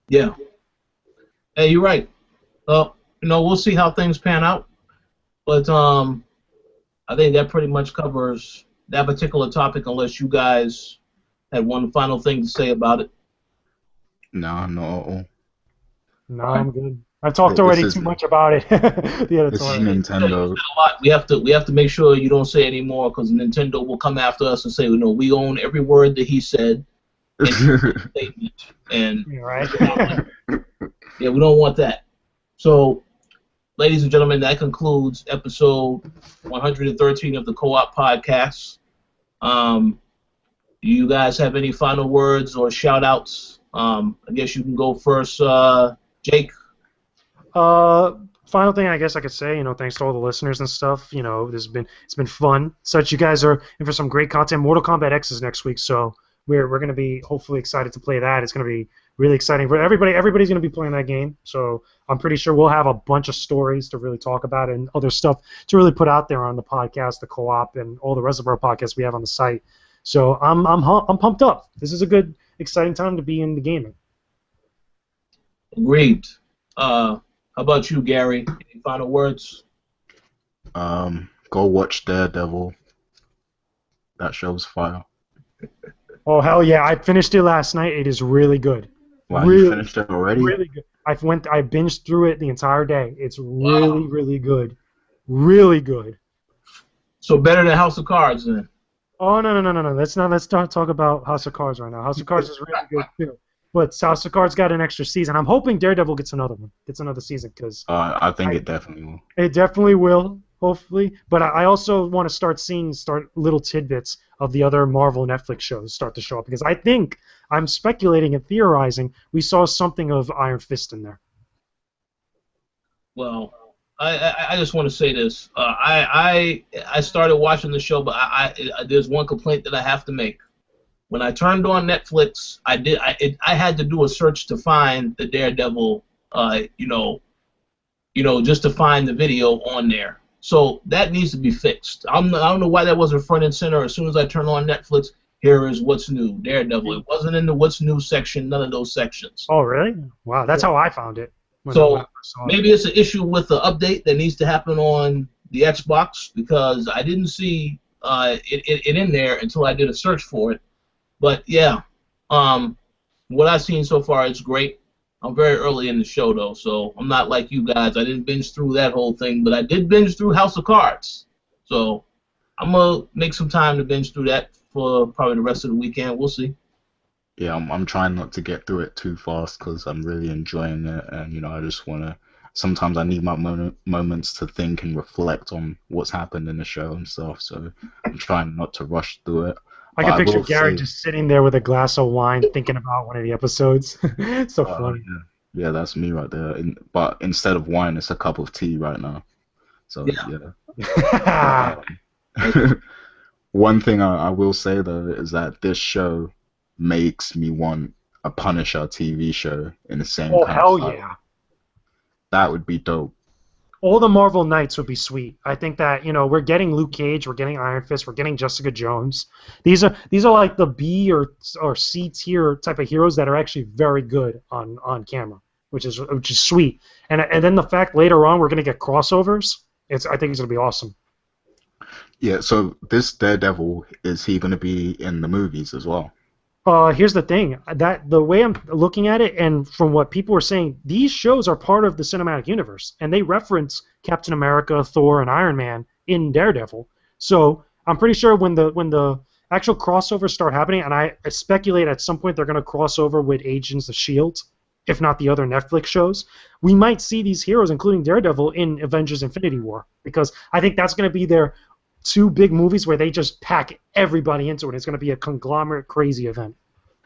Yeah. Hey, you're right. We'll see how things pan out. But I think that pretty much covers that particular topic, unless you guys had one final thing to say about it. No, I'm good. I've talked already too much about it. This is Nintendo. We have to make sure you don't say any more, because Nintendo will come after us and say, we own every word that he said. And right. Yeah, we don't want that. So, ladies and gentlemen, that concludes episode 113 of the Co-op Podcast. Do you guys have any final words or shout-outs? I guess you can go first, Jake. Final thing I guess I could say, thanks to all the listeners and stuff. It's been fun. Such you guys are in for some great content. Mortal Kombat X is next week, so we're going to be hopefully excited to play that. It's going to be really exciting for everybody. Everybody's going to be playing that game, so I'm pretty sure we'll have a bunch of stories to really talk about and other stuff to really put out there on the podcast, the co-op, and all the rest of our podcasts we have on the site. So I'm pumped up. This is a good, exciting time to be in the gaming. Agreed. How about you, Gary? Any final words? Go watch Daredevil. That show's fire. Oh hell yeah! I finished it last night. It is really good. Wow, you finished it already? Really good. I binged through it the entire day. It's really, really good. Really good. So better than House of Cards, then? Oh no. Let's not talk about House of Cards right now. House of Cards is really good too. But House of Cards got an extra season. I'm hoping Daredevil gets another season because I think it definitely will. It definitely will, hopefully. But I also want to start little tidbits of the other Marvel Netflix shows start to show up, because I'm speculating and theorizing we saw something of Iron Fist in there. Well, I just want to say this. I started watching the show, but there's one complaint that I have to make. When I turned on Netflix, I had to do a search to find the Daredevil, just to find the video on there. So that needs to be fixed. I don't know why that wasn't front and center. As soon as I turned on Netflix, here is what's new, Daredevil. It wasn't in the what's new section, none of those sections. Oh, really? Wow, that's how I found it. when I So first saw it. maybe it's an issue with the update that needs to happen on the Xbox, because I didn't see it in there until I did a search for it. But yeah, what I've seen so far is great. I'm very early in the show though, so I'm not like you guys. I didn't binge through that whole thing, but I did binge through House of Cards. So I'm gonna make some time to binge through that for probably the rest of the weekend. We'll see. Yeah, I'm trying not to get through it too fast because I'm really enjoying it, and I just wanna. Sometimes I need my moments to think and reflect on what's happened in the show and stuff. So I'm trying not to rush through it. I But can I picture will Gary say, just sitting there with a glass of wine thinking about one of the episodes. So funny. yeah, that's me right there. But instead of wine, it's a cup of tea right now. So yeah. One thing I will say though is that this show makes me want a Punisher TV show in the same Oh, kind hell of style. yeah. That would be dope. All the Marvel Knights would be sweet. I think that, we're getting Luke Cage, we're getting Iron Fist, we're getting Jessica Jones. These are like the B or C tier type of heroes that are actually very good on camera, which is sweet. And then the fact later on we're gonna get crossovers, I think it's gonna be awesome. Yeah, so this Daredevil, is he going to be in the movies as well? Here's the thing, that the way I'm looking at it, and from what people are saying, these shows are part of the cinematic universe, and they reference Captain America, Thor, and Iron Man in Daredevil. So I'm pretty sure when the actual crossovers start happening, and I speculate at some point they're going to cross over with Agents of S.H.I.E.L.D., if not the other Netflix shows, we might see these heroes, including Daredevil, in Avengers Infinity War, because I think that's going to be their two big movies where they just pack everybody into it. It's going to be a conglomerate crazy event.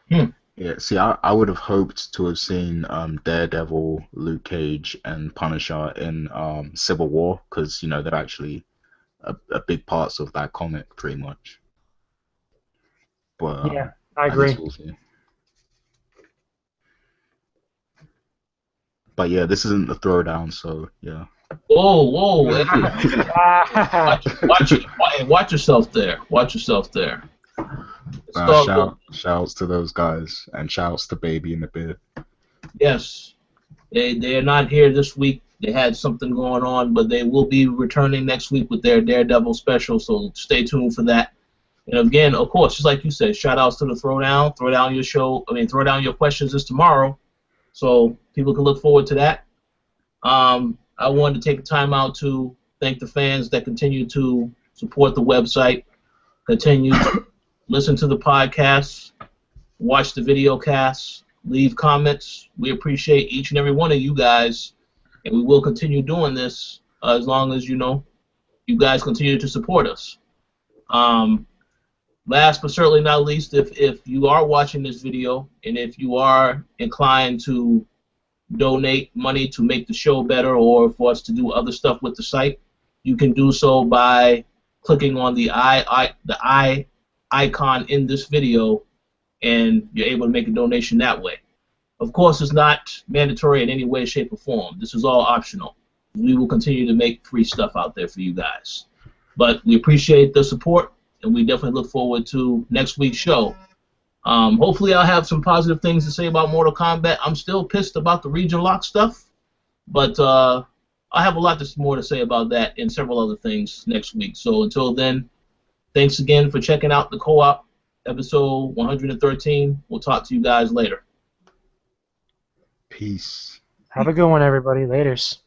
Yeah, see, I would have hoped to have seen Daredevil, Luke Cage, and Punisher in Civil War, because they're actually a big parts of that comic, pretty much. But yeah, I agree. guess we'll see. But yeah, this isn't the throwdown, so yeah. Whoa! Watch yourself there. Watch yourself there. Shouts to those guys, and shouts to Baby in the Beard. Yes, they are not here this week. They had something going on, but they will be returning next week with their Daredevil special. So stay tuned for that. And again, of course, just like you said, shout outs to the Throwdown. Throwdown your show. Throwdown your questions is tomorrow, so people can look forward to that. I wanted to take time out to thank the fans that continue to support the website, continue to listen to the podcasts, watch the video casts, leave comments. We appreciate each and every one of you guys, and we will continue doing this as long as you guys continue to support us. Last but certainly not least, if you are watching this video and if you are inclined to donate money to make the show better or for us to do other stuff with the site, you can do so by clicking on the eye icon in this video, and you're able to make a donation that way. Of course, it's not mandatory in any way, shape, or form. This is all optional. We will continue to make free stuff out there for you guys. But we appreciate the support, and we definitely look forward to next week's show. Hopefully I'll have some positive things to say about Mortal Kombat. I'm still pissed about the region lock stuff, but I have a lot more to say about that and several other things next week. So until then, thanks again for checking out the Co-op episode 113. We'll talk to you guys later. Peace. Have a good one, everybody. Laters.